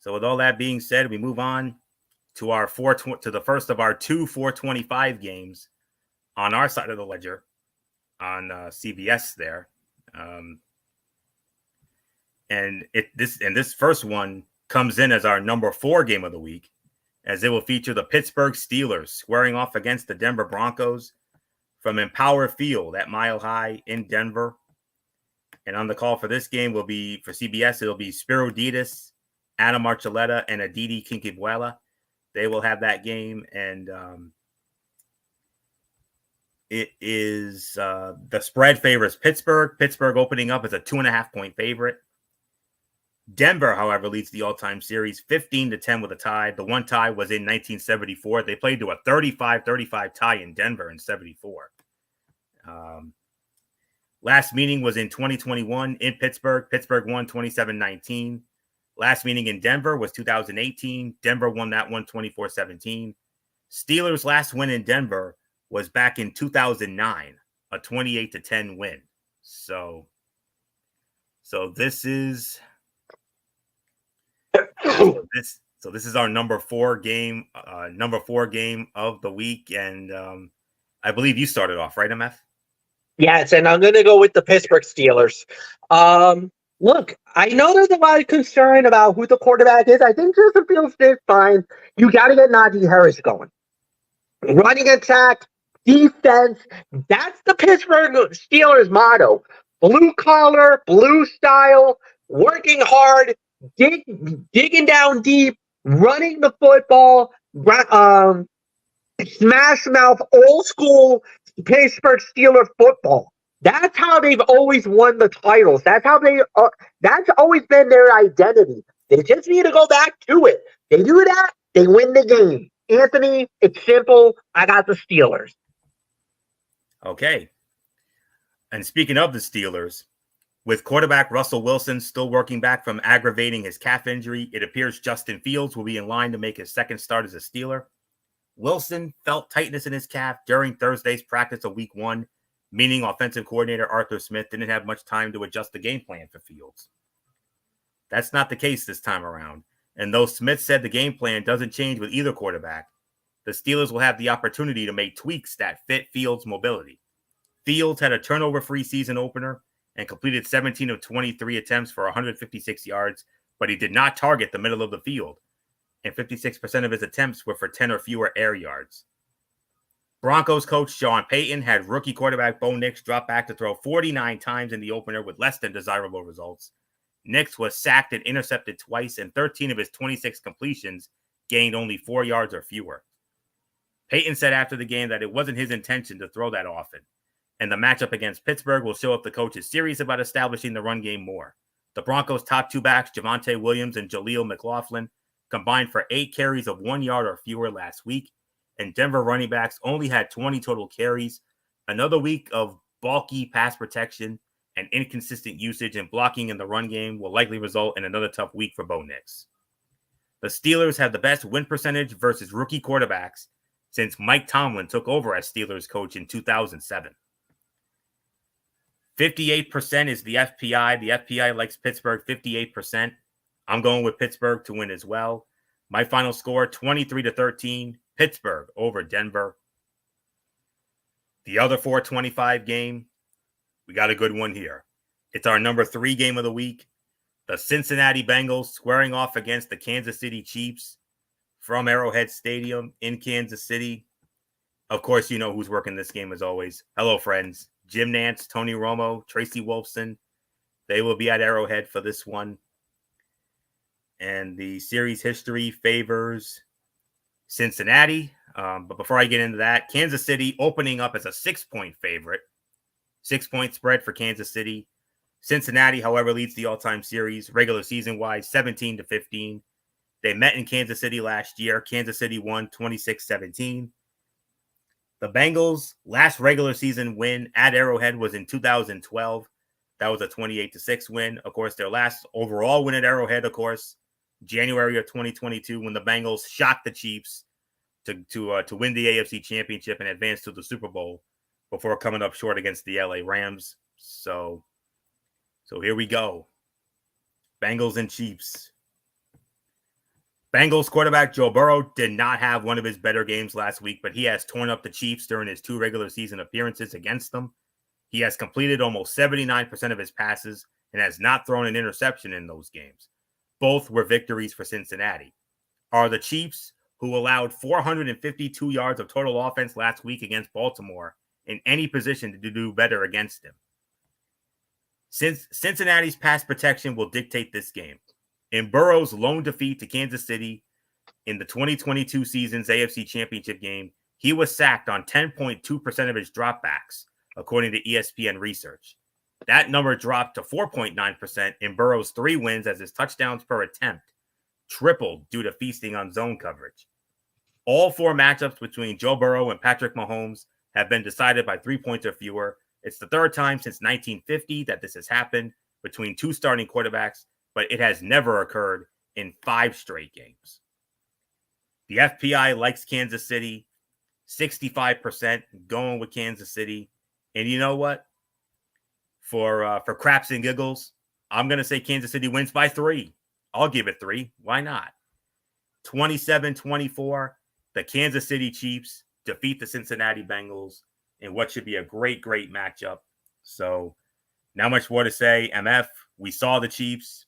with all that being said, we move on to the first of our two 425 games on our side of the ledger on CBS there. And this first one comes in as our number 4 game of the week, as it will feature the Pittsburgh Steelers squaring off against the Denver Broncos from Empower Field at Mile High in Denver. And on the call for this game will be, for CBS, it'll be Spiro Ditas, Adam Archuleta, and Aditi Kinkibwala. They will have that game, and it is the spread favors Pittsburgh. Pittsburgh opening up as a 2.5-point favorite. Denver, however, leads the all-time series 15-10 with a tie. The one tie was in 1974. They played to a 35-35 tie in Denver in 74. Last meeting was in 2021 in Pittsburgh. Pittsburgh won 27-19. Last meeting in Denver was 2018. Denver won that one 24-17. Steelers' last win in Denver was back in 2009, a 28-10 win. So this is this is our number 4 game of the week, and I believe you started off, right, MF? Yes, and I'm going to go with the Pittsburgh Steelers. Look, I know there's a lot of concern about who the quarterback is. I think Justin Fields did fine. You got to get Najee Harris going. Running attack, defense, that's the Pittsburgh Steelers motto. Blue collar, blue style, working hard, digging down deep, running the football, smash mouth, old school Pittsburgh Steelers football. That's how they've always won the titles. That's always been their identity. They just need to go back to it. They do that, they win the game. Anthony, it's simple. I got the Steelers. Okay. And speaking of the Steelers, with quarterback Russell Wilson still working back from aggravating his calf injury, it appears Justin Fields will be in line to make his second start as a Steeler. Wilson felt tightness in his calf during Thursday's practice of week 1, meaning offensive coordinator Arthur Smith didn't have much time to adjust the game plan for Fields. That's not the case this time around. And though Smith said the game plan doesn't change with either quarterback, the Steelers will have the opportunity to make tweaks that fit Fields' mobility. Fields had a turnover-free season opener and completed 17 of 23 attempts for 156 yards, but he did not target the middle of the field, and 56% of his attempts were for 10 or fewer air yards. Broncos coach Sean Payton had rookie quarterback Bo Nix drop back to throw 49 times in the opener with less than desirable results. Nix was sacked and intercepted twice, and 13 of his 26 completions gained only 4 yards or fewer. Peyton said after the game that it wasn't his intention to throw that often, and the matchup against Pittsburgh will show if the coach is serious about establishing the run game more. The Broncos' top two backs, Javonte Williams and Jaleel McLaughlin, combined for 8 carries of 1 yard or fewer last week, and Denver running backs only had 20 total carries. Another week of bulky pass protection and inconsistent usage and blocking in the run game will likely result in another tough week for Bo Nix. The Steelers have the best win percentage versus rookie quarterbacks since Mike Tomlin took over as Steelers coach in 2007. 58% is the FPI. The FPI likes Pittsburgh 58%. I'm going with Pittsburgh to win as well. My final score, 23-13, Pittsburgh over Denver. The other 425 game, we got a good one here. It's our number 3 game of the week. The Cincinnati Bengals squaring off against the Kansas City Chiefs from Arrowhead Stadium in Kansas City. Of course, you know who's working this game as always. Hello, friends. Jim Nantz, Tony Romo, Tracy Wolfson. They will be at Arrowhead for this one. And the series history favors Cincinnati. But before I get into that, Kansas City opening up as a 6-point favorite. 6-point spread for Kansas City. Cincinnati, however, leads the all-time series regular season-wise 17-15. They met in Kansas City last year. Kansas City won 26-17. The Bengals' last regular season win at Arrowhead was in 2012. That was a 28-6 win. Of course, their last overall win at Arrowhead, of course, January of 2022, when the Bengals shocked the Chiefs to win the AFC Championship and advance to the Super Bowl before coming up short against the LA Rams. So here we go. Bengals and Chiefs. Bengals quarterback Joe Burrow did not have one of his better games last week, but he has torn up the Chiefs during his 2 regular season appearances against them. He has completed almost 79% of his passes and has not thrown an interception in those games. Both were victories for Cincinnati. Are the Chiefs, who allowed 452 yards of total offense last week against Baltimore, in any position to do better against him? Since Cincinnati's pass protection will dictate this game. In Burrow's lone defeat to Kansas City in the 2022 season's AFC Championship game, he was sacked on 10.2% of his dropbacks, according to ESPN research. That number dropped to 4.9% in Burrow's 3 wins as his touchdowns per attempt tripled due to feasting on zone coverage. All 4 matchups between Joe Burrow and Patrick Mahomes have been decided by 3 points or fewer. It's the 3rd time since 1950 that this has happened between 2 starting quarterbacks, but it has never occurred in 5 straight games. The FPI likes Kansas City, 65% going with Kansas City. And you know what? For craps and giggles, I'm going to say Kansas City wins by 3. I'll give it 3. Why not? 27-24, the Kansas City Chiefs defeat the Cincinnati Bengals in what should be a great, great matchup. So not much more to say. MF, we saw the Chiefs.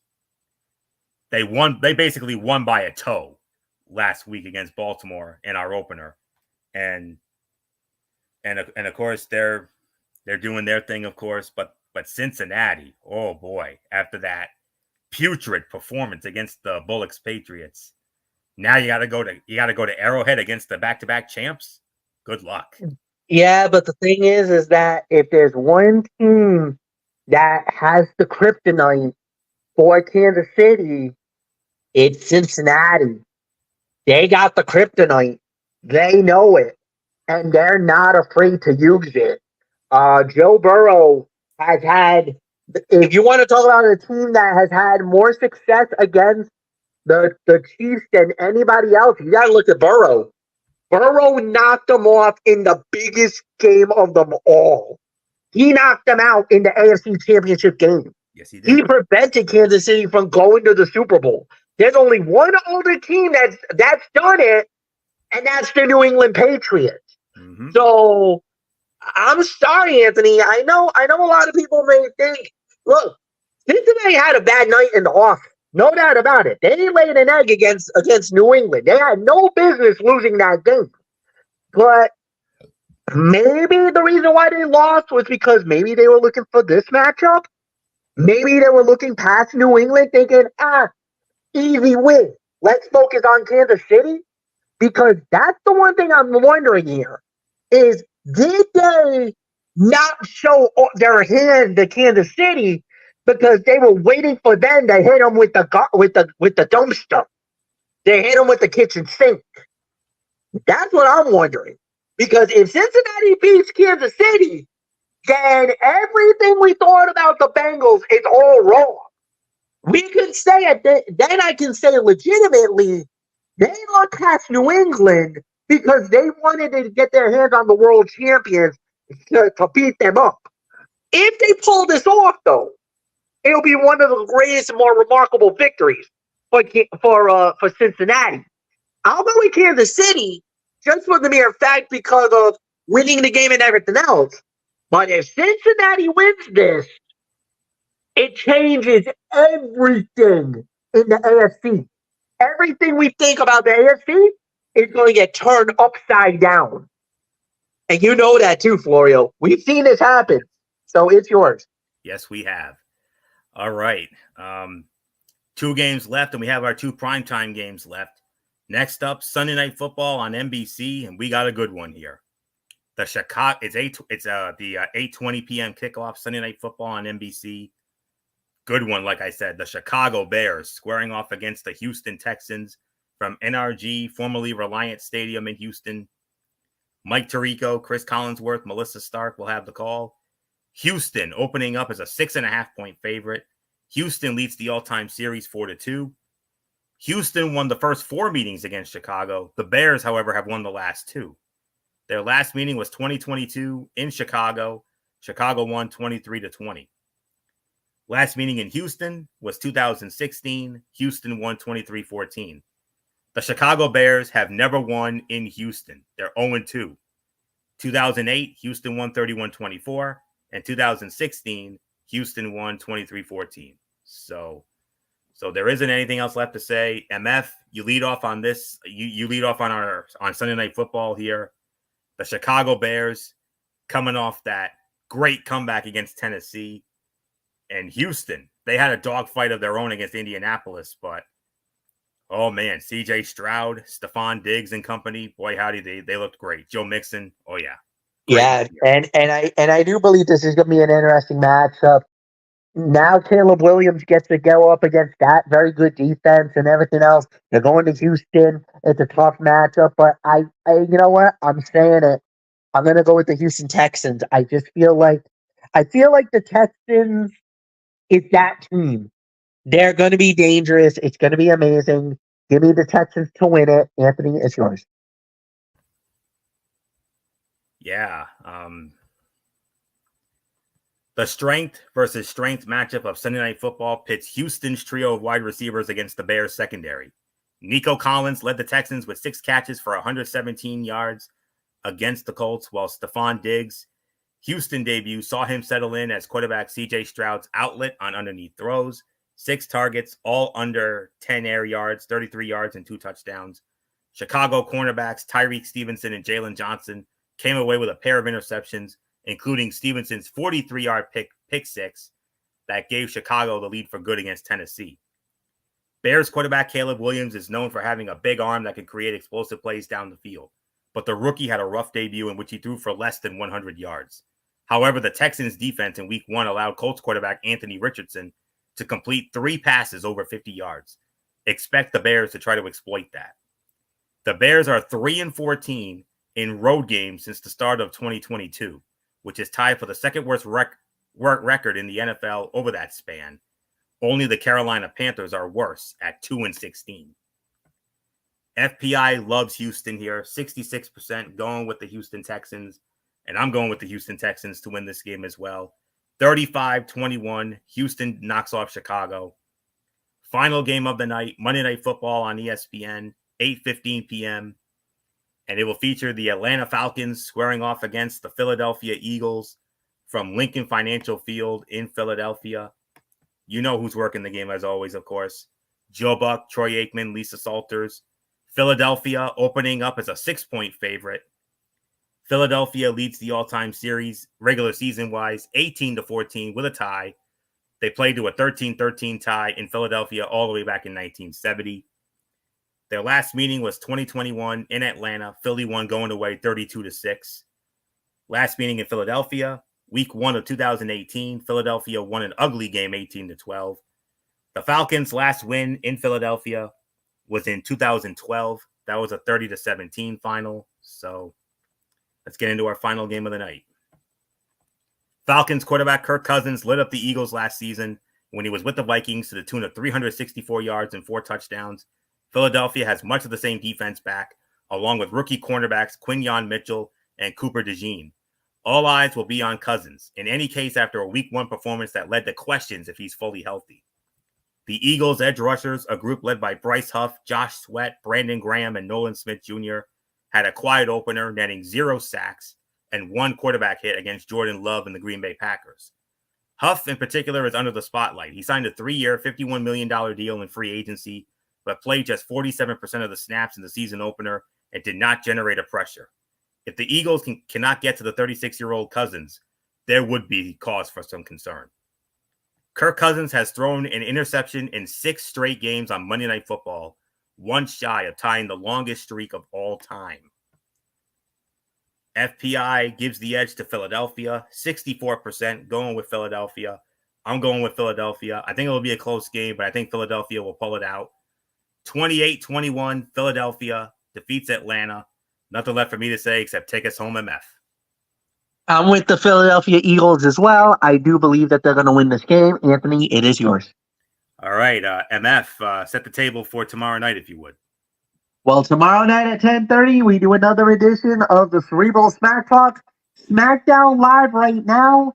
They won. They basically won by a toe last week against Baltimore in our opener. And of course, they're doing their thing, of course, but Cincinnati, oh boy, after that putrid performance against the Bullocks Patriots, now you got to go to Arrowhead against the back-to-back champs. Good luck. Yeah, but the thing is that if there's one team that has the kryptonite for Kansas City, it's Cincinnati. They got the kryptonite. They know it, and they're not afraid to use it. Joe Burrow has had, if you want to talk about a team that has had more success against the Chiefs than anybody else, you got to look at Burrow. Burrow knocked them off in the biggest game of them all. He knocked them out in the AFC Championship game. Yes, he did. He prevented Kansas City from going to the Super Bowl. There's only one other team that's done it, and that's the New England Patriots. Mm-hmm. So I'm sorry, Anthony. I know a lot of people may think, look, Cincinnati had a bad night in the off. No doubt about it. They laid an egg against New England. They had no business losing that game. But maybe the reason why they lost was because maybe they were looking for this matchup. Maybe they were looking past New England thinking, easy win. Let's focus on Kansas City. Because that's the one thing I'm wondering here is did they not show their hand to Kansas City because they were waiting for them to hit them with the dumpster? They hit them with the kitchen sink. That's what I'm wondering. Because if Cincinnati beats Kansas City, then everything we thought about the Bengals is all wrong. We could say it. Then I can say legitimately, they look past New England because they wanted to get their hands on the world champions to beat them up. If they pull this off, though, it'll be one of the greatest and more remarkable victories for Cincinnati. I'll go with Kansas City just for the mere fact because of winning the game and everything else. But if Cincinnati wins this, it changes everything in the AFC. Everything we think about the AFC is going to get turned upside down. And you know that too, Florio. We've seen this happen. So it's yours. Yes, we have. All right. 2 games left, and we have our 2 primetime games left. Next up, Sunday Night Football on NBC, and we got a good one here. The the 8:20 p.m. kickoff, Sunday Night Football on NBC. Good one, like I said. The Chicago Bears squaring off against the Houston Texans from NRG, formerly Reliant Stadium in Houston. Mike Tirico, Chris Collinsworth, Melissa Stark will have the call. Houston opening up as a 6.5-point favorite. Houston leads the all-time series 4-2. Houston won the first 4 meetings against Chicago. The Bears, however, have won the last 2. Their last meeting was 2022 in Chicago. Chicago won 23-20. Last meeting in Houston was 2016. Houston won 23-14. The Chicago Bears have never won in Houston. They're 0-2. 2008, Houston won 31-24. And 2016, Houston won 23-14. So there isn't anything else left to say. MF, you lead off on this. You lead off on Sunday Night Football here. The Chicago Bears coming off that great comeback against Tennessee. And Houston, they had a dogfight of their own against Indianapolis, but oh man, CJ Stroud, Stephon Diggs and company, boy howdy, they looked great. Joe Mixon, oh yeah. Yeah, and I do believe this is going to be an interesting matchup. Now Caleb Williams gets to go up against that very good defense and everything else. They're going to Houston. It's a tough matchup, but I you know what? I'm saying it. I'm going to go with the Houston Texans. I feel like the Texans is that team. They're going to be dangerous. It's going to be amazing. Give me the Texans to win it. Anthony, it's yours. Yeah. The strength versus strength matchup of Sunday Night Football pits Houston's trio of wide receivers against the Bears secondary. Nico Collins led the Texans with 6 catches for 117 yards against the Colts, while Stephon Diggs' Houston debut saw him settle in as quarterback CJ Stroud's outlet on underneath throws. 6 targets, all under 10 air yards, 33 yards, and 2 touchdowns. Chicago cornerbacks Tyreek Stevenson and Jalen Johnson came away with a pair of interceptions, including Stevenson's 43-yard pick six that gave Chicago the lead for good against Tennessee. Bears quarterback Caleb Williams is known for having a big arm that can create explosive plays down the field, but the rookie had a rough debut in which he threw for less than 100 yards. However, the Texans' defense in Week 1 allowed Colts quarterback Anthony Richardson to complete 3 passes over 50 yards. Expect the Bears to try to exploit that. The Bears are 3-14 in road games since the start of 2022, which is tied for the second worst record in the NFL over that span. Only the Carolina Panthers are worse at 2-16. FPI loves Houston here, 66% going with the Houston Texans, and I'm going with the Houston Texans to win this game as well. 35-21, Houston knocks off Chicago. Final game of the night, Monday Night Football on ESPN, 8:15 p.m., and it will feature the Atlanta Falcons squaring off against the Philadelphia Eagles from Lincoln Financial Field in Philadelphia. You know who's working the game, as always, of course. Joe Buck, Troy Aikman, Lisa Salters. Philadelphia opening up as a 6-point favorite. Philadelphia leads the all-time series, regular season-wise, 18-14 with a tie. They played to a 13-13 tie in Philadelphia all the way back in 1970. Their last meeting was 2021 in Atlanta. Philly won going away 32-6. Last meeting in Philadelphia, week 1 of 2018, Philadelphia won an ugly game 18-12. The Falcons' last win in Philadelphia was in 2012. That was a 30-17 final. So let's get into our final game of the night. Falcons quarterback Kirk Cousins lit up the Eagles last season when he was with the Vikings to the tune of 364 yards and 4 touchdowns. Philadelphia has much of the same defense back, along with rookie cornerbacks Quinyon Mitchell and Cooper DeJean. All eyes will be on Cousins, in any case after a week 1 performance that led to questions if he's fully healthy. The Eagles' edge rushers, a group led by Bryce Huff, Josh Sweat, Brandon Graham, and Nolan Smith Jr., had a quiet opener, netting 0 sacks and 1 quarterback hit against Jordan Love and the Green Bay Packers. Huff, in particular, is under the spotlight. He signed a 3-year, $51 million deal in free agency, but played just 47% of the snaps in the season opener and did not generate a pressure. If the Eagles cannot get to the 36-year-old Cousins, there would be cause for some concern. Kirk Cousins has thrown an interception in 6 straight games on Monday Night Football, one shy of tying the longest streak of all time. FPI gives the edge to Philadelphia, 64% going with Philadelphia. I'm going with Philadelphia. I think it will be a close game, but I think Philadelphia will pull it out. 28-21, Philadelphia defeats Atlanta. Nothing left for me to say except take us home, MF. I'm with the Philadelphia Eagles as well. I do believe that they're going to win this game. Anthony, it is yours. All right, MF, set the table for tomorrow night, if you would. Well, tomorrow night at 10:30, we do another edition of the Cerebral Smack Talk. SmackDown Live right now.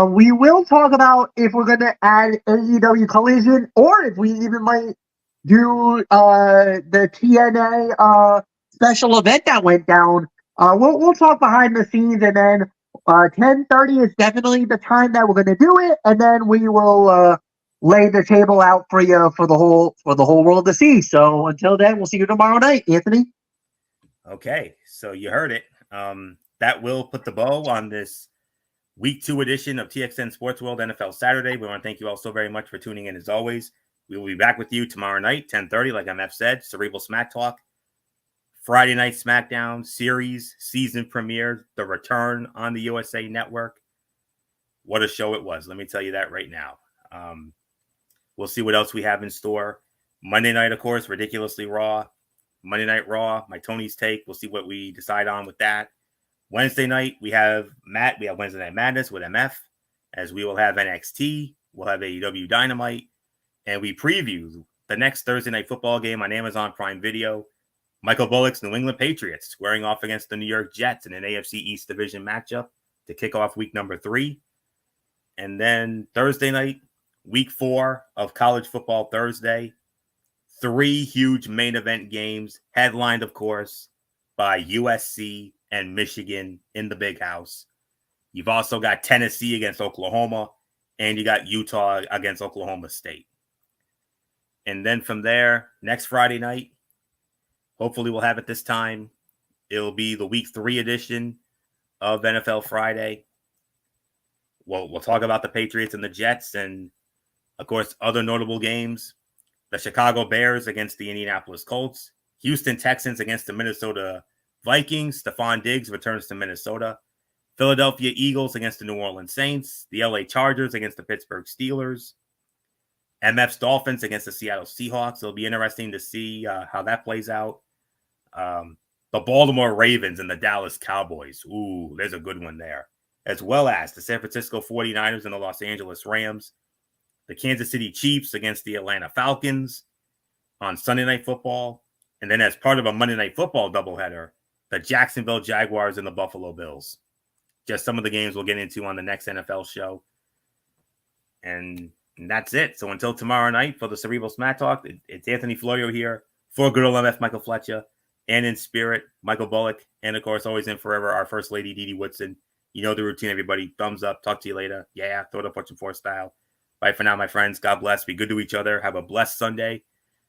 We will talk about if we're going to add AEW Collision or if we even might do the TNA special event that went down. We'll talk behind the scenes, and then 10:30 is definitely the time that we're going to do it, and then we will lay the table out for you for the whole world to see. So until then, we'll see you tomorrow night, Anthony. Okay, so you heard it. That will put the bow on this week 2 edition of TXN Sports World NFL Saturday. We want to thank you all so very much for tuning in as always. We will be back with you tomorrow night, 10:30, like MF said, Cerebral Smack Talk. Friday Night SmackDown series, season premiere, the return on the USA Network. What a show it was. Let me tell you that right now. We'll see what else we have in store. Monday night, of course, Ridiculously Raw. Monday Night Raw, my Tony's Take. We'll see what we decide on with that. Wednesday night, we have Wednesday Night Madness with MF, as we will have NXT. We'll have AEW Dynamite. And we preview the next Thursday Night Football game on Amazon Prime Video. Michael Bullock's New England Patriots squaring off against the New York Jets in an AFC East Division matchup to kick off week number 3. And then Thursday night, week 4 of college football Thursday. 3 huge main event games, headlined, of course, by USC and Michigan in the Big House. You've also got Tennessee against Oklahoma, and you got Utah against Oklahoma State. And then from there, next Friday night, hopefully we'll have it this time. It'll be the week 3 edition of NFL Friday. We'll talk about the Patriots and the Jets and, of course, other notable games. The Chicago Bears against the Indianapolis Colts. Houston Texans against the Minnesota Vikings. Stephon Diggs returns to Minnesota. Philadelphia Eagles against the New Orleans Saints. The LA Chargers against the Pittsburgh Steelers. MF's Dolphins against the Seattle Seahawks. It'll be interesting to see how that plays out. The Baltimore Ravens and the Dallas Cowboys. Ooh, there's a good one there. As well as the San Francisco 49ers and the Los Angeles Rams. The Kansas City Chiefs against the Atlanta Falcons on Sunday Night Football. And then as part of a Monday Night Football doubleheader, the Jacksonville Jaguars and the Buffalo Bills. Just some of the games we'll get into on the next NFL show. And that's it. So until tomorrow night for the Cerebral Smack Talk, it's Anthony Florio here for Good Old MF Michael Fletcher, and in spirit, Michael Bullock, and of course, always and forever, our First Lady, Dee Dee Woodson. You know the routine, everybody. Thumbs up. Talk to you later. Yeah, throw it up, watching for style. Bye for now, my friends. God bless. Be good to each other. Have a blessed Sunday.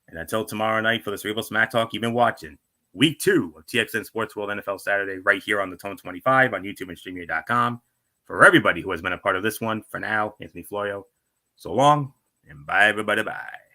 And until tomorrow night for the Cerebral Smack Talk, you've been watching Week 2 of TXN Sports World NFL Saturday right here on the Tone 25 on YouTube and StreamYard.com. For everybody who has been a part of this one, for now, Anthony Florio. So long, and bye, everybody. Bye.